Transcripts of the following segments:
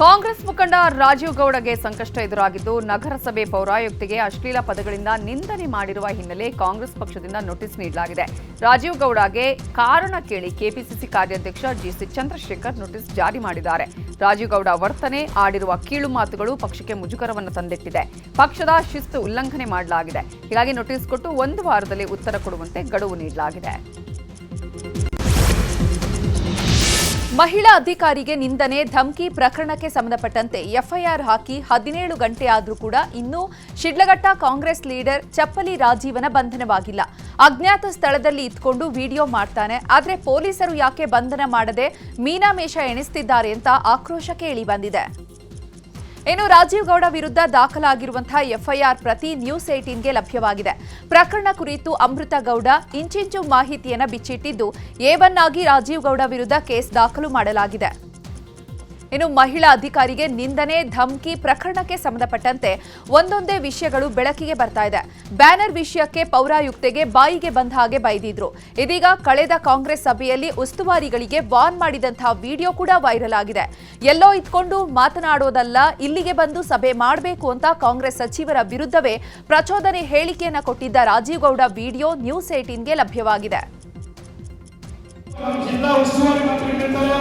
ಕಾಂಗ್ರೆಸ್ ಮುಖಂಡ ರಾಜೀವ್ ಗೌಡಗೆ ಸಂಕಷ್ಟ ಎದುರಾಗಿದ್ದು ನಗರಸಭೆ ಪೌರಾಯುಕ್ತಿಗೆ ಅಶ್ಲೀಲ ಪದಗಳಿಂದ ನಿಂದನೆ ಮಾಡಿರುವ ಹಿನ್ನೆಲೆ ಕಾಂಗ್ರೆಸ್ ಪಕ್ಷದಿಂದ ನೋಟಿಸ್ ನೀಡಲಾಗಿದೆ. ರಾಜೀವ್ ಗೌಡಗೆ ಕಾರಣ ಕೇಳಿ ಕೆಪಿಸಿಸಿ ಕಾರ್ಯಾಧ್ಯಕ್ಷ ಜಿಸಿ ಚಂದ್ರಶೇಖರ್ ನೋಟಿಸ್ ಜಾರಿ ಮಾಡಿದ್ದಾರೆ. ರಾಜೀವ್ ಗೌಡ ವರ್ತನೆ, ಆಡಿರುವ ಕೀಳು ಮಾತುಗಳು ಪಕ್ಷಕ್ಕೆ ಮುಜುಗರವನ್ನು ತಂದಿಟ್ಟಿದೆ. ಪಕ್ಷದ ಶಿಸ್ತು ಉಲ್ಲಂಘನೆ ಮಾಡಲಾಗಿದೆ. ಹೀಗಾಗಿ ನೋಟಿಸ್ ಕೊಟ್ಟು 1 ವಾರದಲ್ಲಿ ಉತ್ತರ ಕೊಡುವಂತೆ ಗಡುವು ನೀಡಲಾಗಿದೆ. ಮಹಿಳಾ ಅಧಿಕಾರಿಗೆ ನಿಂದನೆ, ಧಮಕಿ ಪ್ರಕರಣಕ್ಕೆ ಸಂಬಂಧಪಟ್ಟಂತೆ ಎಫ್ಐಆರ್ ಹಾಕಿ 17 ಗಂಟೆ ಆದರೂ ಕೂಡ ಇನ್ನೂ ಶಿಡ್ಲಘಟ್ಟ ಕಾಂಗ್ರೆಸ್ ಲೀಡರ್ ಚಪ್ಪಲಿ ರಾಜೀವನ ಬಂಧನವಾಗಿಲ್ಲ. ಅಜ್ಞಾತ ಸ್ಥಳದಲ್ಲಿ ಇದ್ಕೊಂಡು ವಿಡಿಯೋ ಮಾಡ್ತಾನೆ. ಆದರೆ ಪೊಲೀಸರು ಯಾಕೆ ಬಂಧನ ಮಾಡದೆ ಮೀನಾಮೇಷ ಎಣಿಸ್ತಿದ್ದಾರೆ ಅಂತ ಆಕ್ರೋಶ ಕೇಳಿ ಬಂದಿದೆ. ಇನ್ನು ರಾಜೀವ್ ಗೌಡ ವಿರುದ್ಧ ದಾಖಲಾಗಿರುವಂತಹ ಎಫ್ಐಆರ್ ಪ್ರತಿ ನ್ಯೂಸ್ 18ಗೆ ಲಭ್ಯವಾಗಿದೆ. ಪ್ರಕರಣ ಕುರಿತು ಅಮೃತ ಗೌಡ ಇಂಚಿಂಚು ಮಾಹಿತಿಯನ್ನು ಬಿಚ್ಚಿಟ್ಟಿದ್ದು A1 ಆಗಿ ರಾಜೀವ್ ಗೌಡ ವಿರುದ್ಧ ಕೇಸ್ ದಾಖಲು ಮಾಡಲಾಗಿದೆ. ಇನ್ನು ಮಹಿಳಾ ಅಧಿಕಾರಿಗೆ ನಿಂದನೆ, ಧಮಕಿ ಪ್ರಕರಣಕ್ಕೆ ಸಂಬಂಧಪಟ್ಟಂತೆ ಒಂದೊಂದೇ ವಿಷಯಗಳು ಬೆಳಕಿಗೆ ಬರ್ತಾ ಇದೆ. ಬ್ಯಾನರ್ ವಿಷಯಕ್ಕೆ ಪೌರಾಯುಕ್ತೆಗೆ ಬಾಯಿಗೆ ಬಂದ ಹಾಗೆ ಬೈದಿದ್ರು. ಇದೀಗ ಕಳೆದ ಕಾಂಗ್ರೆಸ್ ಸಭೆಯಲ್ಲಿ ಉಸ್ತುವಾರಿಗಳಿಗೆ ವಾರ್ನ್ ಮಾಡಿದಂತಹ ವಿಡಿಯೋ ಕೂಡ ವೈರಲ್ ಆಗಿದೆ. ಎಲ್ಲೋ ಇದ್ಕೊಂಡು ಮಾತನಾಡೋದಲ್ಲ, ಇಲ್ಲಿಗೆ ಬಂದು ಸಭೆ ಮಾಡಬೇಕು ಅಂತ ಕಾಂಗ್ರೆಸ್ ಸಚಿವರ ವಿರುದ್ಧವೇ ಪ್ರಚೋದನೆ ಹೇಳಿಕೆಯನ್ನ ಕೊಟ್ಟಿದ್ದ ರಾಜೀವ್ ಗೌಡ ವಿಡಿಯೋ ನ್ಯೂಸ್ 18ಗೆ ಲಭ್ಯವಾಗಿದೆ. ಜಿಲ್ಲಾ ಉಸ್ತುವಾರಿ ಮಂತ್ರಿ ಇರ್ತಾರೆ,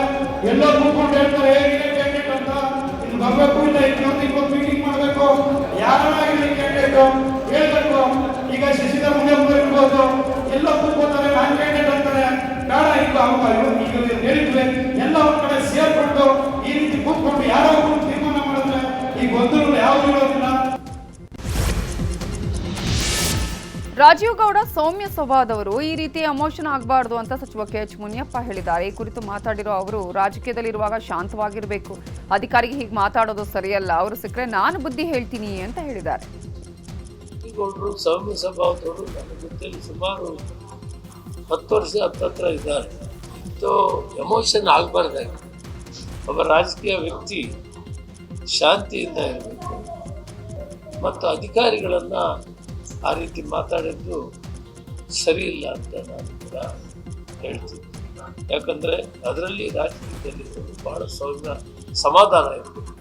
ಎಲ್ಲೋ ಕೂತ್ಕೊಂಡು ಹೇಳ್ತಾರೆ ಹೇಗಿದೆ ಕ್ಯಾಂಡಿಡೇಟ್ ಅಂತ. ಇದು ಬರಬೇಕು, ಇಲ್ಲ ಇವತ್ತು ಮೀಟಿಂಗ್ ಮಾಡಬೇಕು, ಯಾರಾಗಿರಲಿ ಕ್ಯಾಂಡಿಡೇಟ್ ಹೇಳ್ಬೇಕು. ಈಗ ಶಶಿಧರ್ ಮುಂದೆ ಇರ್ಬೋದು, ಎಲ್ಲೋ ಕೂತ್ಕೋತಾರೆ ನಾನ್ ಕ್ಯಾಂಡಿಡೇಟ್ ಅಂತಾರೆ. ಬೇಡ, ಈಗ ಹೇಳಿದ್ವಿ ಎಲ್ಲ ಒಂದ್ ಕಡೆ ಸೇರ್ಕೊಂಡು ಈ ರೀತಿ ಕೂತ್ಕೊಂಡು ಯಾರೋ ತೀರ್ಮಾನ ಮಾಡಿದ್ರೆ ಈಗ ಗೊಂದಲಗಳು ಯಾವ್ದು ಇರೋದಿಲ್ಲ. ರಾಜೀವ್ ಗೌಡ ಸೌಮ್ಯ ಸ್ವಭಾವದವರು, ಈ ರೀತಿ ಎಮೋಷನ್ ಆಗಬಾರ್ದು ಅಂತ ಸಚಿವ KH ಮುನಿಯಪ್ಪ ಹೇಳಿದ್ದಾರೆ. ಈ ಕುರಿತು ಮಾತಾಡಿರೋ ಅವರು, ರಾಜಕೀಯದಲ್ಲಿರುವಾಗ ಶಾಂತವಾಗಿರಬೇಕು, ಅಧಿಕಾರಿಗೆ ಹೀಗೆ ಮಾತಾಡೋದು ಸರಿಯಲ್ಲ, ಅವರು ಸಿಕ್ಕರೆ ನಾನು ಬುದ್ಧಿ ಹೇಳ್ತೀನಿ ಅಂತ ಹೇಳಿದ್ದಾರೆ. ಸೌಮ್ಯ ಸ್ವಭಾವದವರು ನನ್ನ ಜೊತೆಯಲ್ಲಿ ಸುಮಾರು 10 ವರ್ಷ ಹತ್ತತ್ರ ಇದ್ದಾರೆ. ಇದು ಎಮೋಷನ್ ಆಗಬಾರ್ದಾಗಿ ಒಬ್ಬ ರಾಜಕೀಯ ವ್ಯಕ್ತಿ ಶಾಂತಿಯಿಂದ ಇರಬೇಕು. ಮತ್ತು ಅಧಿಕಾರಿಗಳನ್ನು ಆ ರೀತಿ ಮಾತಾಡಿದ್ದು ಸರಿ ಇಲ್ಲ ಅಂತ ನಾನು ಕೂಡ ಹೇಳ್ತೀನಿ. ಯಾಕಂದರೆ ಅದರಲ್ಲಿ ರಾಜಕೀಯದಲ್ಲಿ ಭಾಳ ಸಮಾಧಾನ ಇರಬೇಕು.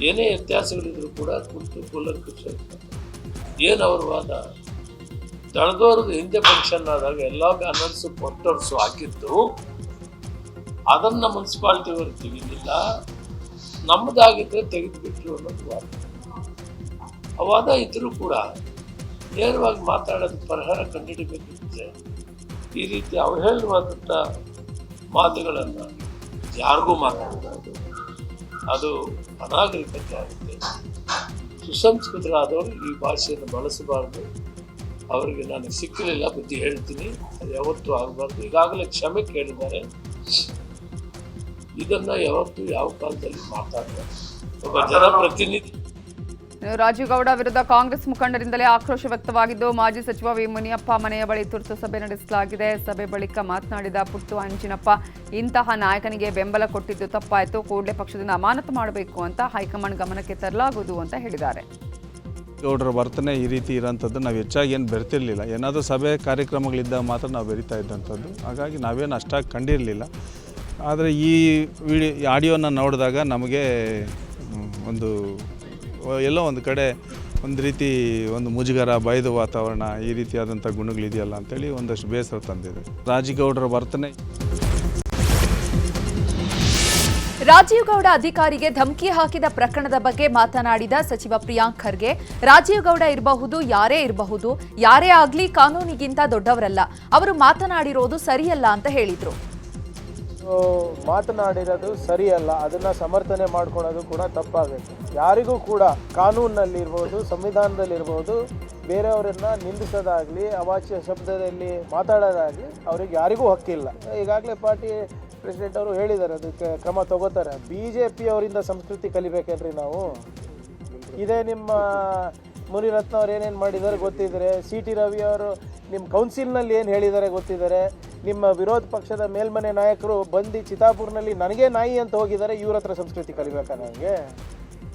ಏನೇ ವ್ಯತ್ಯಾಸಗಳಿದ್ರು ಕೂಡ ಕುರಿತು ಕೂಲಂಕುಷ ಏನು ಅವ್ರ ವಾದ ದಳದವ್ರದ್ದು ಹಿಂದೆ ಫಂಕ್ಷನ್ ಆದಾಗ ಎಲ್ಲ ಬ್ಯಾನರ್ಸು ಪೋಸ್ಟರ್ಸು ಹಾಕಿದ್ದು ಅದನ್ನು ಮುನ್ಸಿಪಾಲ್ಟಿಯವರು ತೆಗಿಲಿಲ್ಲ, ನಮ್ಮದಾಗಿದ್ದರೆ ತೆಗೆದುಬಿಟ್ರು ಅನ್ನೋದು ವಾದ. ಆ ವಾದ ಇದ್ರೂ ಕೂಡ ನೇರವಾಗಿ ಮಾತಾಡೋದು ಪರಿಹಾರ ಕಂಡುಹಿಡಬೇಕಿದ್ರೆ ಈ ರೀತಿ ಅವಹೇಳನವಾದಂಥ ಮಾತುಗಳನ್ನು ಯಾರಿಗೂ ಮಾತಾಡಬಾರ್ದು. ಅದು ಅನಾಗರಿಕತೆ ಆಗುತ್ತೆ. ಸುಸಂಸ್ಕೃತರಾದವರು ಈ ಭಾಷೆಯನ್ನು ಬಳಸಬಾರ್ದು. ಅವರಿಗೆ ನಾನು ಸಿಕ್ಕಲಿಲ್ಲ, ಬುದ್ಧಿ ಹೇಳ್ತೀನಿ, ಅದು ಯಾವತ್ತೂ ಆಗಬಾರ್ದು. ಈಗಾಗಲೇ ಕ್ಷಮೆ ಕೇಳಿದ್ದಾರೆ. ಇದನ್ನು ಯಾವತ್ತೂ ಯಾವ ಕಾಲದಲ್ಲಿ ಮಾತಾಡಬಾರ್ದು. ಒಬ್ಬ ಜನಪ್ರತಿನಿಧಿ. ರಾಜೀವ್ ಗೌಡ ವಿರುದ್ಧ ಕಾಂಗ್ರೆಸ್ ಮುಖಂಡರಿಂದಲೇ ಆಕ್ರೋಶ ವ್ಯಕ್ತವಾಗಿದ್ದು, ಮಾಜಿ ಸಚಿವ ವಿ ಮುನಿಯಪ್ಪ ಮನೆಯ ಬಳಿ ತುರ್ತು ಸಭೆ ನಡೆಸಲಾಗಿದೆ. ಸಭೆ ಬಳಿಕ ಮಾತನಾಡಿದ ಪುಟ್ಟು ಅಂಚಿನಪ್ಪ, ಇಂತಹ ನಾಯಕನಿಗೆ ಬೆಂಬಲ ಕೊಟ್ಟಿದ್ದು ತಪ್ಪಾಯಿತು, ಕೂಡಲೇ ಪಕ್ಷದಿಂದ ಅಮಾನತು ಮಾಡಬೇಕು ಅಂತ ಹೈಕಮಾಂಡ್ ಗಮನಕ್ಕೆ ತರಲಾಗುವುದು ಅಂತ ಹೇಳಿದ್ದಾರೆ. ಗೌಡರ ವರ್ತನೆ ಈ ರೀತಿ ಇರೋಂಥದ್ದು ನಾವು ಹೆಚ್ಚಾಗಿ ಏನು ಬೆರ್ತಿರಲಿಲ್ಲ. ಏನಾದರೂ ಸಭೆ ಕಾರ್ಯಕ್ರಮಗಳಿದ್ದಾಗ ಮಾತ್ರ ನಾವು ಬೆರಿತಾ ಇದ್ದಂಥದ್ದು. ಹಾಗಾಗಿ ನಾವೇನು ಅಷ್ಟಾಗಿ ಕಂಡಿರಲಿಲ್ಲ. ಆದರೆ ಈ ಆಡಿಯೋನ ನೋಡಿದಾಗ ನಮಗೆ ಎಲ್ಲೋ ಒಂದು ಕಡೆ ಒಂದು ರೀತಿ ಒಂದು ಮುಜುಗರ, ಭಯದ ವಾತಾವರಣ, ಈ ರೀತಿಯಾದಂಥ ಗುಣಗಳಿದೆಯಲ್ಲ ಅಂತೇಳಿ ಒಂದಷ್ಟು ಬೇಸರ ತಂದಿದೆ. ರಾಜೀವ್ ಗೌಡರ ವರ್ತನೆ. ರಾಜೀವ್ ಗೌಡ ಅಧಿಕಾರಿಗೆ ಧಮಕಿ ಹಾಕಿದ ಪ್ರಕರಣದ ಬಗ್ಗೆ ಮಾತನಾಡಿದ ಸಚಿವ ಪ್ರಿಯಾಂಕ್ ಖರ್ಗೆ, ರಾಜೀವ್ ಗೌಡ ಇರಬಹುದು, ಯಾರೇ ಇರಬಹುದು, ಯಾರೇ ಆಗಲಿ ಕಾನೂನಿಗಿಂತ ದೊಡ್ಡವರಲ್ಲ, ಅವರು ಮಾತನಾಡಿರೋದು ಸರಿಯಲ್ಲ ಅಂತ ಹೇಳಿದರು. ಮಾತನಾಡಿರೋದು ಸರಿಯಲ್ಲ, ಅದನ್ನು ಸಮರ್ಥನೆ ಮಾಡ್ಕೊಳ್ಳೋದು ಕೂಡ ತಪ್ಪಾಗುತ್ತೆ. ಯಾರಿಗೂ ಕೂಡ ಕಾನೂನಿನಲ್ಲಿರ್ಬೋದು, ಸಂವಿಧಾನದಲ್ಲಿರ್ಬೋದು, ಬೇರೆಯವರನ್ನು ನಿಂದಿಸೋದಾಗಲಿ, ಅವಾಚ್ಯ ಶಬ್ದದಲ್ಲಿ ಮಾತಾಡೋದಾಗಲಿ ಅವ್ರಿಗೆ ಯಾರಿಗೂ ಹಕ್ಕಿಲ್ಲ. ಈಗಾಗಲೇ ಪಾರ್ಟಿ ಪ್ರೆಸಿಡೆಂಟ್ ಅವರು ಹೇಳಿದ್ದಾರೆ, ಅದಕ್ಕೆ ಕ್ರಮ ತಗೋತಾರೆ. BJP ಅವರಿಂದ ಸಂಸ್ಕೃತಿ ಕಲಿಬೇಕೇನ್ರಿ ನಾವು? ಇದೇ ನಿಮ್ಮ ಮುನಿರತ್ನ ಅವ್ರು ಏನೇನು ಮಾಡಿದ್ದಾರೆ ಗೊತ್ತಿದ್ದಾರೆ. CT ರವಿ ಅವರು ನಿಮ್ಮ ಕೌನ್ಸಿಲ್ನಲ್ಲಿ ಏನು ಹೇಳಿದ್ದಾರೆ ಗೊತ್ತಿದ್ದಾರೆ. ನಿಮ್ಮ ವಿರೋಧ ಪಕ್ಷದ ಮೇಲ್ಮನೆ ನಾಯಕರು ಬಂದು ಚಿತ್ತಾಪುರ್ನಲ್ಲಿ ನನಗೆ ನಾಯಿ ಅಂತ ಹೋಗಿದ್ದಾರೆ. ಇವ್ರ ಹತ್ರ ಸಂಸ್ಕೃತಿ ಕಲಿಬೇಕಾ? ನನಗೆ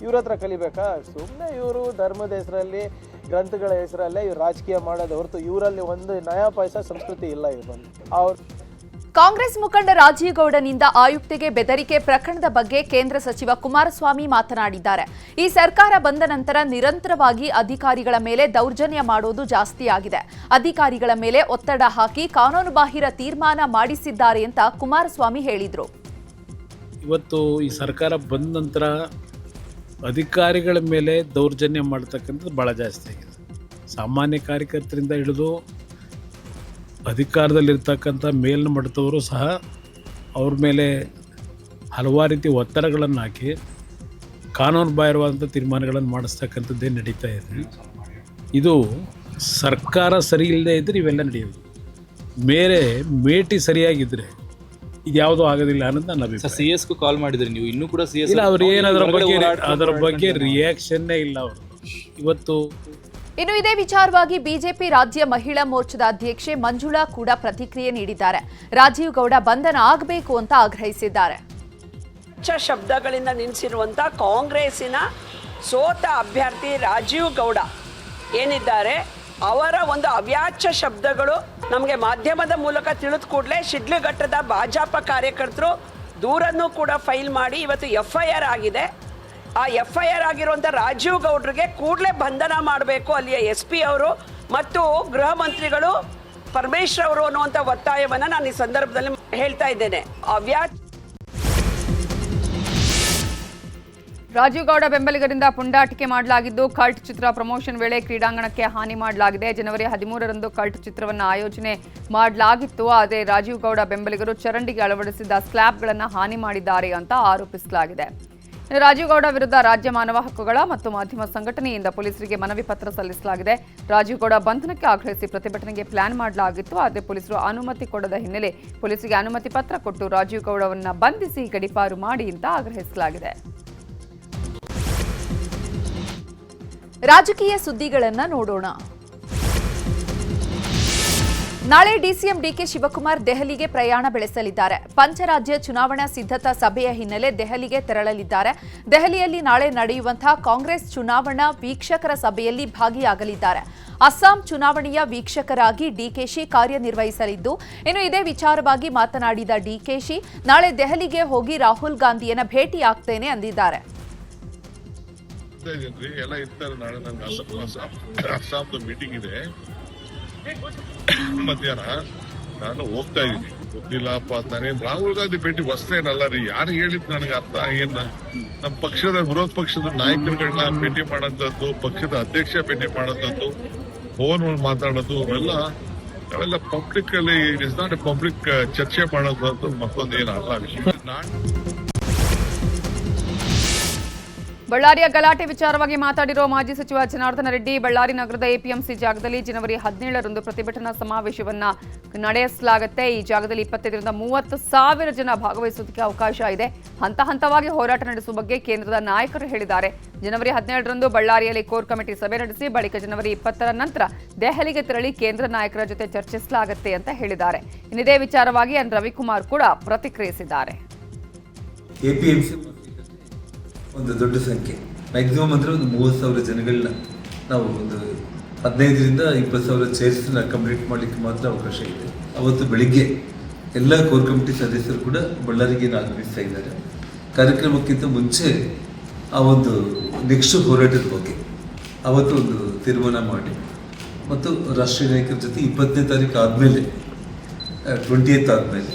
ಇವ್ರ ಹತ್ರ ಕಲಿಬೇಕಾ? ಸುಮ್ಮನೆ ಇವರು ಧರ್ಮದ ಹೆಸರಲ್ಲಿ, ಗ್ರಂಥಗಳ ಹೆಸರಲ್ಲೇ ಇವ್ರು ರಾಜಕೀಯ ಮಾಡೋದು ಹೊರತು ಇವರಲ್ಲಿ ಒಂದು ನಯಾ ಪೈಸಾ ಸಂಸ್ಕೃತಿ ಇಲ್ಲ. ಇವ್ರು ಬಂದು ಕಾಂಗ್ರೆಸ್ ಮುಖಂಡ ರಾಜೀವ್ ಗೌಡನಿಂದ ಆಯುಕ್ತೆಗೆ ಬೆದರಿಕೆ ಪ್ರಕರಣದ ಬಗ್ಗೆ ಕೇಂದ್ರ ಸಚಿವ ಕುಮಾರಸ್ವಾಮಿ ಮಾತನಾಡಿದ್ದಾರೆ. ಈ ಸರ್ಕಾರ ಬಂದ ನಂತರ ನಿರಂತರವಾಗಿ ಅಧಿಕಾರಿಗಳ ಮೇಲೆ ದೌರ್ಜನ್ಯ ಮಾಡೋದು ಜಾಸ್ತಿಯಾಗಿದೆ. ಅಧಿಕಾರಿಗಳ ಮೇಲೆ ಒತ್ತಡ ಹಾಕಿ ಕಾನೂನುಬಾಹಿರ ತೀರ್ಮಾನ ಮಾಡಿಸಿದ್ದಾರೆ ಅಂತ ಕುಮಾರಸ್ವಾಮಿ ಹೇಳಿದರು. ಇವತ್ತು ಈ ಸರ್ಕಾರ ಬಂದ ನಂತರ ಅಧಿಕಾರಿಗಳ ಮೇಲೆ ದೌರ್ಜನ್ಯ ಮಾಡ್ತಕ್ಕಂಥದ್ದು ಭಾಳ ಜಾಸ್ತಿ ಆಗಿದೆ. ಸಾಮಾನ್ಯ ಕಾರ್ಯಕರ್ತರಿಂದ ಹಿಡಿದು ಅಧಿಕಾರದಲ್ಲಿರ್ತಕ್ಕಂಥ ಮೇಲಿನ ಮಟ್ಟದವರು ಸಹ ಅವ್ರ ಮೇಲೆ ಹಲವಾರು ರೀತಿ ಒತ್ತಡಗಳನ್ನು ಹಾಕಿ ಕಾನೂನು ಬಾಹಿರವಾದಂಥ ತೀರ್ಮಾನಗಳನ್ನು ಮಾಡಿಸ್ತಕ್ಕಂಥದ್ದೇ ನಡೀತಾ ಇದೆ. ಇದು ಸರ್ಕಾರ ಸರಿ ಇಲ್ಲದೆ ಇದ್ದರೆ ಇವೆಲ್ಲ ನಡೆಯೋದು. ಮೇಟಿ ಸರಿಯಾಗಿದ್ದರೆ ಇದು ಯಾವುದೂ ಆಗೋದಿಲ್ಲ ಅನ್ನೋದು ನನ್ನ ಅಭಿಪ್ರಾಯ. CS ಕಾಲ್ ಮಾಡಿದ್ರಿ ನೀವು, ಇನ್ನೂ ಕೂಡ CS ಇಲ್ಲ, ಅವ್ರು ಏನು ಅದರ ಬಗ್ಗೆ ರಿಯಾಕ್ಷನ್ನೇ ಇಲ್ಲ ಅವರು ಇವತ್ತು. ಇನ್ನು ಇದೇ ವಿಚಾರವಾಗಿ ಬಿಜೆಪಿ ರಾಜ್ಯ ಮಹಿಳಾ ಮೋರ್ಚಾದ ಅಧ್ಯಕ್ಷೆ ಮಂಜುಳಾ ಕೂಡ ಪ್ರತಿಕ್ರಿಯೆ ನೀಡಿದ್ದಾರೆ. ರಾಜೀವ್ ಗೌಡ ಬಂಧನ ಆಗಬೇಕು ಅಂತ ಆಗ್ರಹಿಸಿದ್ದಾರೆ. ಶಬ್ದಗಳಿಂದ ನಿಲ್ಲಿಸಿರುವಂಥ ಕಾಂಗ್ರೆಸ್ಸಿನ ಸೋತ ಅಭ್ಯರ್ಥಿ ರಾಜೀವ್ ಗೌಡ ಏನಿದ್ದಾರೆ, ಅವರ ಒಂದು ಅವ್ಯಾಚ್ಯ ಶಬ್ದಗಳು ನಮಗೆ ಮಾಧ್ಯಮದ ಮೂಲಕ ತಿಳಿದ ಕೂಡಲೇ ಶಿಡ್ಲಘಟ್ಟದ ಭಾಜಪ ಕಾರ್ಯಕರ್ತರು ದೂರನ್ನು ಕೂಡ ಫೈಲ್ ಮಾಡಿ ಇವತ್ತು FIR ಆಗಿದೆ. ಆ FIR ಆಗಿರುವಂಥ ರಾಜೀವ್ ಗೌಡ್ರಿಗೆ ಕೂಡಲೇ ಬಂಧನ ಮಾಡಬೇಕು ಅಲ್ಲಿಯ SP ಅವರು ಮತ್ತು ಗೃಹ ಮಂತ್ರಿಗಳು ಪರಮೇಶ್ವರ್ ಅವರು ಅನ್ನುವಂಥ ಒತ್ತಾಯವನ್ನು ನಾನು ಈ ಸಂದರ್ಭದಲ್ಲಿ ಹೇಳ್ತಾ ಇದ್ದೇನೆ. ರಾಜೀವ್ ಗೌಡ ಬೆಂಬಲಿಗರಿಂದ ಪುಂಡಾಟಿಕೆ ಮಾಡಲಾಗಿದ್ದು, ಕಲ್ಟ್ ಚಿತ್ರ ಪ್ರಮೋಷನ್ ವೇಳೆ ಕ್ರೀಡಾಂಗಣಕ್ಕೆ ಹಾನಿ ಮಾಡಲಾಗಿದೆ. ಜನವರಿ 13ರಂದು ಕಲ್ಟ್ ಚಿತ್ರವನ್ನು ಆಯೋಜನೆ ಮಾಡಲಾಗಿತ್ತು. ಆದರೆ ರಾಜೀವ್ ಗೌಡ ಬೆಂಬಲಿಗರು ಚರಂಡಿಗೆ ಅಳವಡಿಸಿದ್ದ ಸ್ಲ್ಯಾಬ್ಗಳನ್ನು ಹಾನಿ ಮಾಡಿದ್ದಾರೆ ಅಂತ ಆರೋಪಿಸಲಾಗಿದೆ. ರಾಜೀವ್ ಗೌಡ ವಿರುದ್ಧ ರಾಜ್ಯ ಮಾನವ ಹಕ್ಕುಗಳ ಮತ್ತು ಮಾಧ್ಯಮ ಸಂಘಟನೆಯಿಂದ ಪೊಲೀಸರಿಗೆ ಮನವಿ ಪತ್ರ ಸಲ್ಲಿಸಲಾಗಿದೆ. ರಾಜೀವ್ ಗೌಡ ಬಂಧನಕ್ಕೆ ಆಗ್ರಹಿಸಿ ಪ್ರತಿಭಟನೆಗೆ ಪ್ಲಾನ್ ಮಾಡಲಾಗಿತ್ತು. ಆದರೆ ಪೊಲೀಸರು ಅನುಮತಿ ಕೊಡದ ಹಿನ್ನೆಲೆ ಪೊಲೀಸರಿಗೆ ಅನುಮತಿ ಪತ್ರ ಕೊಟ್ಟು ರಾಜೀವ್ ಗೌಡವನ್ನು ಬಂಧಿಸಿ ಗಡೀಪಾರು ಮಾಡಿ ಅಂತ ಆಗ್ರಹಿಸಲಾಗಿದೆ. ರಾಜಕೀಯ ಸುದ್ದಿಗಳನ್ನು ನೋಡೋಣ. ನಾಳೆ ಡಿಸಿಎಂ ಡಿಕೆ ಶಿವಕುಮಾರ್ ದೆಹಲಿಗೆ ಪ್ರಯಾಣ ಬೆಳೆಸಲಿದ್ದಾರೆ. ಪಂಚರಾಜ್ಯ ಚುನಾವಣಾ ಸಿದ್ಧತಾ ಸಭೆಯ ಹಿನ್ನೆಲೆ ದೆಹಲಿಗೆ ತೆರಳಲಿದ್ದಾರೆ. ದೆಹಲಿಯಲ್ಲಿ ನಾಳೆ ನಡೆಯುವಂತಹ ಕಾಂಗ್ರೆಸ್ ಚುನಾವಣಾ ವೀಕ್ಷಕರ ಸಭೆಯಲ್ಲಿ ಭಾಗಿಯಾಗಲಿದ್ದಾರೆ. ಅಸ್ಸಾಂ ಚುನಾವಣೆಯ ವೀಕ್ಷಕರಾಗಿ ಡಿಕೆಶಿ ಕಾರ್ಯನಿರ್ವಹಿಸಲಿದ್ದು, ಇನ್ನು ಇದೇ ವಿಚಾರವಾಗಿ ಮಾತನಾಡಿದ ಡಿಕೆಶಿ, ನಾಳೆ ದೆಹಲಿಗೆ ಹೋಗಿ ರಾಹುಲ್ ಗಾಂಧಿಯನ್ನ ಭೇಟಿಯಾಗ್ತೇನೆ ಅಂದಿದ್ದಾರೆ. ಎಲ್ಲ ಇರ್ತಾರೆ. ನಾಳೆ ನನಗೆ ಅಸ್ಸಾಂದು ಮೀಟಿಂಗ್ ಇದೆ ಮಧ್ಯಾಹ್ನ. ನಾನು ಹೋಗ್ತಾ ಇದ್ದೀನಿ. ಗೊತ್ತಿಲ್ಲಪ್ಪ, ನಾನೇನು ರಾಹುಲ್ ಗಾಂಧಿ ಭೇಟಿ ಹೊಸ್ತೇನಲ್ಲ ರೀ. ಯಾರು ಹೇಳಿದ್ ನನಗೆ ಅರ್ಥ ಏನ. ನಮ್ಮ ಪಕ್ಷದ ವಿರೋಧ ಪಕ್ಷದ ನಾಯಕರುಗಳನ್ನ ಭೇಟಿ ಮಾಡೋಂಥದ್ದು, ಪಕ್ಷದ ಅಧ್ಯಕ್ಷ ಭೇಟಿ ಮಾಡೋಂಥದ್ದು, ಫೋನ್ ಮಾತಾಡೋದು, ಅವೆಲ್ಲ ಪಬ್ಲಿಕ್ ಅಲ್ಲಿ it is not A public ಚರ್ಚೆ ಮಾಡೋದು ಮತ್ತೊಂದು ಏನಲ್ಲ ವಿಷಯ. ಬಳ್ಳಾರಿಯ ಗಲಾಟೆ ವಿಚಾರವಾಗಿ ಮಾತಾಡಿರುವ ಮಾಜಿ ಸಚಿವ ಜನಾರ್ದನ ರೆಡ್ಡಿ, ಬಳ್ಳಾರಿ ನಗರದ APMC ಜಾಗದಲ್ಲಿ ಜನವರಿ 17ರಂದು ಪ್ರತಿಭಟನಾ ಸಮಾವೇಶವನ್ನು ನಡೆಸಲಾಗುತ್ತೆ. ಈ ಜಾಗದಲ್ಲಿ 25ರಿಂದ 30 ಸಾವಿರ ಜನ ಭಾಗವಹಿಸುವುದಕ್ಕೆ ಅವಕಾಶ ಇದೆ. ಹಂತ ಹಂತವಾಗಿ ಹೋರಾಟ ನಡೆಸುವ ಬಗ್ಗೆ ಕೇಂದ್ರದ ನಾಯಕರು ಹೇಳಿದ್ದಾರೆ. ಜನವರಿ 17ರಂದು ಬಳ್ಳಾರಿಯಲ್ಲಿ ಕೋರ್ ಕಮಿಟಿ ಸಭೆ ನಡೆಸಿ ಬಳಿಕ ಜನವರಿ 20ರ ನಂತರ ದೆಹಲಿಗೆ ತೆರಳಿ ಕೇಂದ್ರ ನಾಯಕರ ಜೊತೆ ಚರ್ಚಿಸಲಾಗುತ್ತೆ ಅಂತ ಹೇಳಿದ್ದಾರೆ. ಇನ್ನಿದೇ ವಿಚಾರವಾಗಿ ಎನ್ ರವಿಕುಮಾರ್ ಕೂಡ ಪ್ರತಿಕ್ರಿಯಿಸಿದ್ದಾರೆ. ಒಂದು ದೊಡ್ಡ ಸಂಖ್ಯೆ, ಮ್ಯಾಕ್ಸಿಮಮ್ ಅಂದರೆ ಒಂದು 30,000 ಜನಗಳನ್ನ ನಾವು ಒಂದು 15ರಿಂದ 20,000 ಚೇರ್ಸ್ನ ಕಂಪ್ಲೀಟ್ ಮಾಡಲಿಕ್ಕೆ ಮಾತ್ರ ಅವಕಾಶ ಇದೆ. ಅವತ್ತು ಬೆಳಿಗ್ಗೆ ಎಲ್ಲ ಕೋರ್ ಕಮಿಟಿ ಸದಸ್ಯರು ಕೂಡ ಬಳ್ಳಾರಿಗೆ ಆಗಮಿಸ್ತಾ ಇದ್ದಾರೆ. ಕಾರ್ಯಕ್ರಮಕ್ಕಿಂತ ಮುಂಚೆ ಆ ಒಂದು ನೆಕ್ಸ್ಟ್ ಹೋರಾಟದ ಬಗ್ಗೆ ಅವತ್ತು ಒಂದು ತೀರ್ಮಾನ ಮಾಡಿ ಮತ್ತು ರಾಷ್ಟ್ರೀಯ ನಾಯಕರ ಜೊತೆ 20ನೇ ತಾರೀಕು ಆದಮೇಲೆ 20th ಆದಮೇಲೆ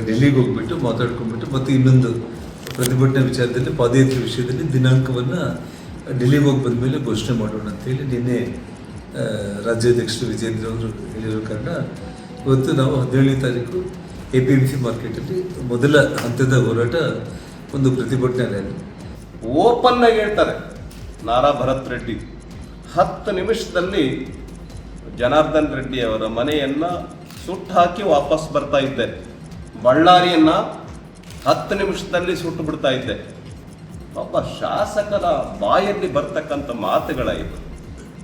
ಡೆಲ್ಲಿಗೆ ಹೋಗ್ಬಿಟ್ಟು ಮಾತಾಡ್ಕೊಂಡ್ಬಿಟ್ಟು ಮತ್ತು ಇನ್ನೊಂದು ಪ್ರತಿಭಟನಾ ವಿಚಾರದಲ್ಲಿ ಪಾದಯಾತ್ರೆ ವಿಷಯದಲ್ಲಿ ದಿನಾಂಕವನ್ನು ಡೆಲ್ಲಿಗೆ ಹೋಗಿ ಬಂದ ಮೇಲೆ ಘೋಷಣೆ ಮಾಡೋಣ ಅಂತೇಳಿ ನಿನ್ನೆ ರಾಜ್ಯಾಧ್ಯಕ್ಷರು ವಿಜೇಂದ್ರ ಅವರು ಹೇಳಿರೋ ಕಾರಣ ಇವತ್ತು ನಾವು 17ನೇ ತಾರೀಕು APMC ಮಾರ್ಕೆಟಲ್ಲಿ ಮೊದಲ ಹಂತದ ಹೋರಾಟ, ಒಂದು ಪ್ರತಿಭಟನಾ ರ್ಯಾಲಿ. ಓಪನ್ ಆಗಿ ಹೇಳ್ತಾರೆ ನಾರಾ ಭರತ್ ರೆಡ್ಡಿ 10 ನಿಮಿಷದಲ್ಲಿ ಜನಾರ್ದನ್ ರೆಡ್ಡಿ ಅವರ ಮನೆಯನ್ನು ಸುಟ್ಟು ಹಾಕಿ ವಾಪಸ್ ಬರ್ತಾ ಇದ್ದೆ. ಬಳ್ಳಾರಿಯನ್ನು 10 ನಿಮಿಷದಲ್ಲಿ ಸುಟ್ಟು ಬಿಡ್ತಾ ಇದ್ದೆ. ಒಬ್ಬ ಶಾಸಕರ ಬಾಯಲ್ಲಿ ಬರ್ತಕ್ಕಂಥ ಮಾತುಗಳ ಇದು.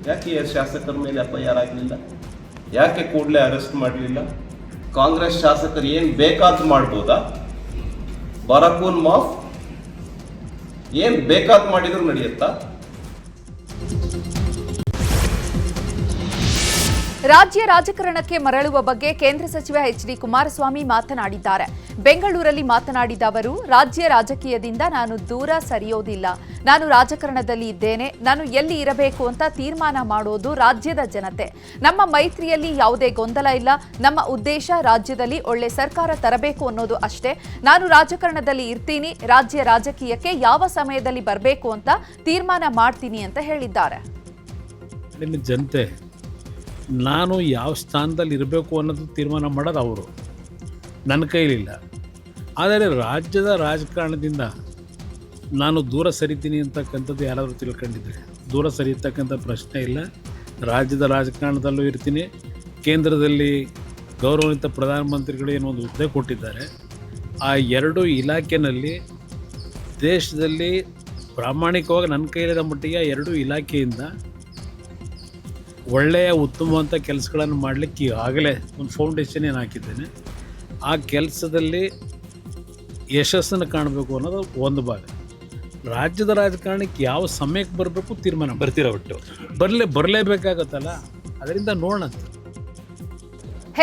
ಯಾಕೆ ಶಾಸಕರ ಮೇಲೆ FIR ಆಗಲಿಲ್ಲ? ಯಾಕೆ ಕೂಡಲೇ ಅರೆಸ್ಟ್ ಮಾಡಲಿಲ್ಲ? ಕಾಂಗ್ರೆಸ್ ಶಾಸಕರು ಏನು ಬೇಕಾದ್ರೂ ಮಾಡ್ಬೋದಾ? ಬರಕೂನ್ ಮಾಫ್ ಏನು ಬೇಕಾದ್ ಮಾಡಿದ್ರು ನಡೆಯುತ್ತಾ? ರಾಜ್ಯ ರಾಜಕಾರಣಕ್ಕೆ ಮರಳುವ ಬಗ್ಗೆ ಕೇಂದ್ರ ಸಚಿವ ಎಚ್.ಡಿ. ಕುಮಾರಸ್ವಾಮಿ ಮಾತನಾಡಿದ್ದಾರೆ. ಬೆಂಗಳೂರಲ್ಲಿ ಮಾತನಾಡಿದ ಅವರು, ರಾಜ್ಯ ರಾಜಕೀಯದಿಂದ ನಾನು ದೂರ ಸರಿಯೋದಿಲ್ಲ. ನಾನು ರಾಜಕಾರಣದಲ್ಲಿ ಇದ್ದೇನೆ. ನಾನು ಎಲ್ಲಿ ಇರಬೇಕು ಅಂತ ತೀರ್ಮಾನ ಮಾಡೋದು ರಾಜ್ಯದ ಜನತೆ. ನಮ್ಮ ಮೈತ್ರಿಯಲ್ಲಿ ಯಾವುದೇ ಗೊಂದಲ ಇಲ್ಲ. ನಮ್ಮ ಉದ್ದೇಶ ರಾಜ್ಯದಲ್ಲಿ ಒಳ್ಳೆ ಸರ್ಕಾರ ತರಬೇಕು ಅನ್ನೋದು ಅಷ್ಟೇ. ನಾನು ರಾಜಕಾರಣದಲ್ಲಿ ಇರ್ತೀನಿ. ರಾಜ್ಯ ರಾಜಕೀಯಕ್ಕೆ ಯಾವ ಸಮಯದಲ್ಲಿ ಬರಬೇಕು ಅಂತ ತೀರ್ಮಾನ ಮಾಡ್ತೀನಿ ಅಂತ ಹೇಳಿದ್ದಾರೆ. ನಿಮ್ಮ ಜನತೆ ನಾನು ಯಾವ ಸ್ಥಾನದಲ್ಲಿ ಇರಬೇಕು ಅನ್ನೋದು ತೀರ್ಮಾನ ಮಾಡೋದು ಅವರು, ನನ್ನ ಕೈಲಿಲ್ಲ. ಆದರೆ ರಾಜ್ಯದ ರಾಜಕಾರಣದಿಂದ ನಾನು ದೂರ ಸರಿತೀನಿ ಅಂತಕ್ಕಂಥದ್ದು ಯಾರಾದರೂ ತಿಳ್ಕೊಂಡಿದ್ರೆ ದೂರ ಸರಿಯತಕ್ಕಂಥ ಪ್ರಶ್ನೆ ಇಲ್ಲ. ರಾಜ್ಯದ ರಾಜಕಾರಣದಲ್ಲೂ ಇರ್ತೀನಿ. ಕೇಂದ್ರದಲ್ಲಿ ಗೌರವಾನ್ವಿತ ಪ್ರಧಾನಮಂತ್ರಿಗಳು ಏನೋ ಒಂದು ಹುದ್ದೆ ಕೊಟ್ಟಿದ್ದಾರೆ. ಆ ಎರಡೂ ಇಲಾಖೆಯಲ್ಲಿ ದೇಶದಲ್ಲಿ ಪ್ರಾಮಾಣಿಕವಾಗಿ ನನ್ನ ಕೈಲಿರೋ ಮಟ್ಟಿಗೆ ಎರಡೂ ಇಲಾಖೆಯಿಂದ ಒಳ್ಳೆಯ ಉತ್ತಮವಂಥ ಕೆಲಸಗಳನ್ನು ಮಾಡಲಿಕ್ಕೆ ಈಗಾಗಲೇ ಒಂದು ಫೌಂಡೇಶನ್ ಏನು ಹಾಕಿದ್ದೇನೆ. ಆ ಕೆಲಸದಲ್ಲಿ ಯಶಸ್ಸನ್ನು ಕಾಣಬೇಕು ಅನ್ನೋದು ಒಂದು ಭಾಗ. ರಾಜ್ಯದ ರಾಜಕಾರಣಕ್ಕೆ ಯಾವ ಸಮಯಕ್ಕೆ ಬರಬೇಕು ತೀರ್ಮಾನ ಬರ್ತೀರಾ ಒಟ್ಟು ಬರಲೇಬೇಕಾಗತ್ತಲ್ಲ, ಅದರಿಂದ ನೋಡೋಣ.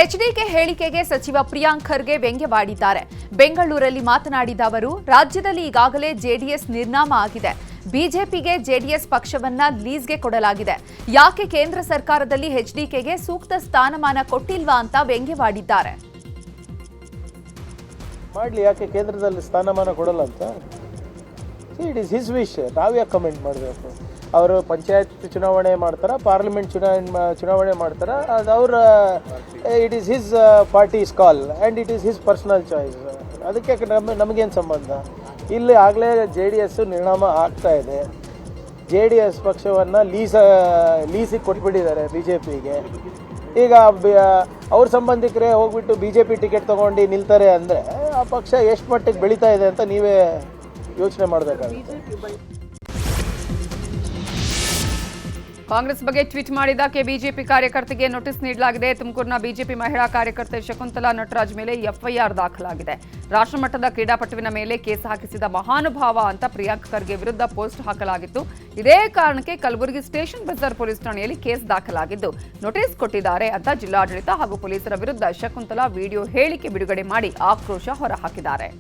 ಎಚ್ಡಿಕೆ ಹೇಳಿಕೆಗೆ ಸಚಿವ ಪ್ರಿಯಾಂಕ್ ಖರ್ಗೆ ವ್ಯಂಗ್ಯವಾಡಿದ್ದಾರೆ. ಬೆಂಗಳೂರಲ್ಲಿ ಮಾತನಾಡಿದ ಅವರು, ರಾಜ್ಯದಲ್ಲಿ ಈಗಾಗಲೇ ಜೆಡಿಎಸ್ ನಿರ್ನಾಮ ಆಗಿದೆ. ಬಿಜೆಪಿಗೆ ಜೆಡಿಎಸ್ ಪಕ್ಷವನ್ನ ಲೀಸ್ಗೆ ಕೊಡಲಾಗಿದೆ. ಯಾಕೆ ಕೇಂದ್ರ ಸರ್ಕಾರದಲ್ಲಿ ಎಚ್ಡಿಕೆಗೆ ಸೂಕ್ತ ಸ್ಥಾನಮಾನ ಕೊಟ್ಟಿಲ್ವಾ ಅಂತ ವ್ಯಂಗ್ಯವಾಡಿದ್ದಾರೆ. ಮಾಡಲಿ, ಯಾಕೆ ಕೇಂದ್ರದಲ್ಲಿ ಸ್ಥಾನಮಾನ ಕೊಡಲ್ಲ ಅಂತ? It is his wish. ನಾವ್ಯಾಕೆ ಕಮೆಂಟ್ ಮಾಡಬೇಕು? ಅವರು ಪಂಚಾಯತ್ ಚುನಾವಣೆ ಮಾಡ್ತಾರ, ಪಾರ್ಲಿಮೆಂಟ್ ಚುನಾವಣೆ ಮಾಡ್ತಾರ, ಅದು ಅವರ it is his parties call and it is his personal choice. ಅದಕ್ಕೆ ನಮಗೇನು ಸಂಬಂಧ? ಇಲ್ಲಿ ಆಗಲೇ JDS ನಿರ್ನಾಮ ಆಗ್ತಾ ಇದೆ. JDS ಪಕ್ಷವನ್ನು ಲೀಸಿಗೆ ಕೊಟ್ಬಿಟ್ಟಿದ್ದಾರೆ BJPಗೆ. ಈಗ ಅವ್ರ ಸಂಬಂಧಿಕರೇ ಹೋಗ್ಬಿಟ್ಟು BJP ಟಿಕೆಟ್ ತೊಗೊಂಡು ನಿಲ್ತಾರೆ ಅಂದರೆ ಆ ಪಕ್ಷ ಎಷ್ಟು ಮಟ್ಟಿಗೆ ಬೆಳೀತಾ ಇದೆ ಅಂತ ನೀವೇ ಯೋಚನೆ ಮಾಡಬೇಕಾಗುತ್ತೆ. ಕಾಂಗ್ರೆಸ್ ಬಗ್ಗೆ ಟ್ವೀಟ್ ಮಾಡಿದ ಬಿಜೆಪಿ ಕಾರ್ಯಕರ್ತೆಗೆ ನೋಟಿಸ್ ನೀಡಲಾಗಿದೆ. ತುಮಕೂರಿನ ಬಿಜೆಪಿ ಮಹಿಳಾ ಕಾರ್ಯಕರ್ತೆ ಶಕುಂತಲಾ ನಟರಾಜ್ ಮೇಲೆ FIR ದಾಖಲಾಗಿದೆ. ರಾಷ್ಟ್ರಮಟ್ಟದ ಕ್ರೀಡಾಪಟುವಿನ ಮೇಲೆ ಕೇಸ್ ಹಾಕಿಸಿದ ಮಹಾನುಭಾವ ಅಂತ ಪ್ರಿಯಾಂಕ್ ಖರ್ಗೆ ವಿರುದ್ಧ ಪೋಸ್ಟ್ ಹಾಕಲಾಗಿತ್ತು. ಇದೇ ಕಾರಣಕ್ಕೆ ಕಲಬುರಗಿ ಸ್ಟೇಷನ್ ಬಜಾರ್ ಪೊಲೀಸ್ ಠಾಣೆಯಲ್ಲಿ ಕೇಸ್ ದಾಖಲಾಗಿದ್ದು ನೋಟಿಸ್ ಕೊಟ್ಟಿದ್ದಾರೆ ಅಂತ ಜಿಲ್ಲಾಡಳಿತ ಹಾಗೂ ಪೊಲೀಸರ ವಿರುದ್ಧ ಶಕುಂತಲಾ ವಿಡಿಯೋ ಹೇಳಿಕೆ ಬಿಡುಗಡೆ ಮಾಡಿ ಆಕ್ರೋಶ ಹೊರಹಾಕಿದ್ದಾರೆ.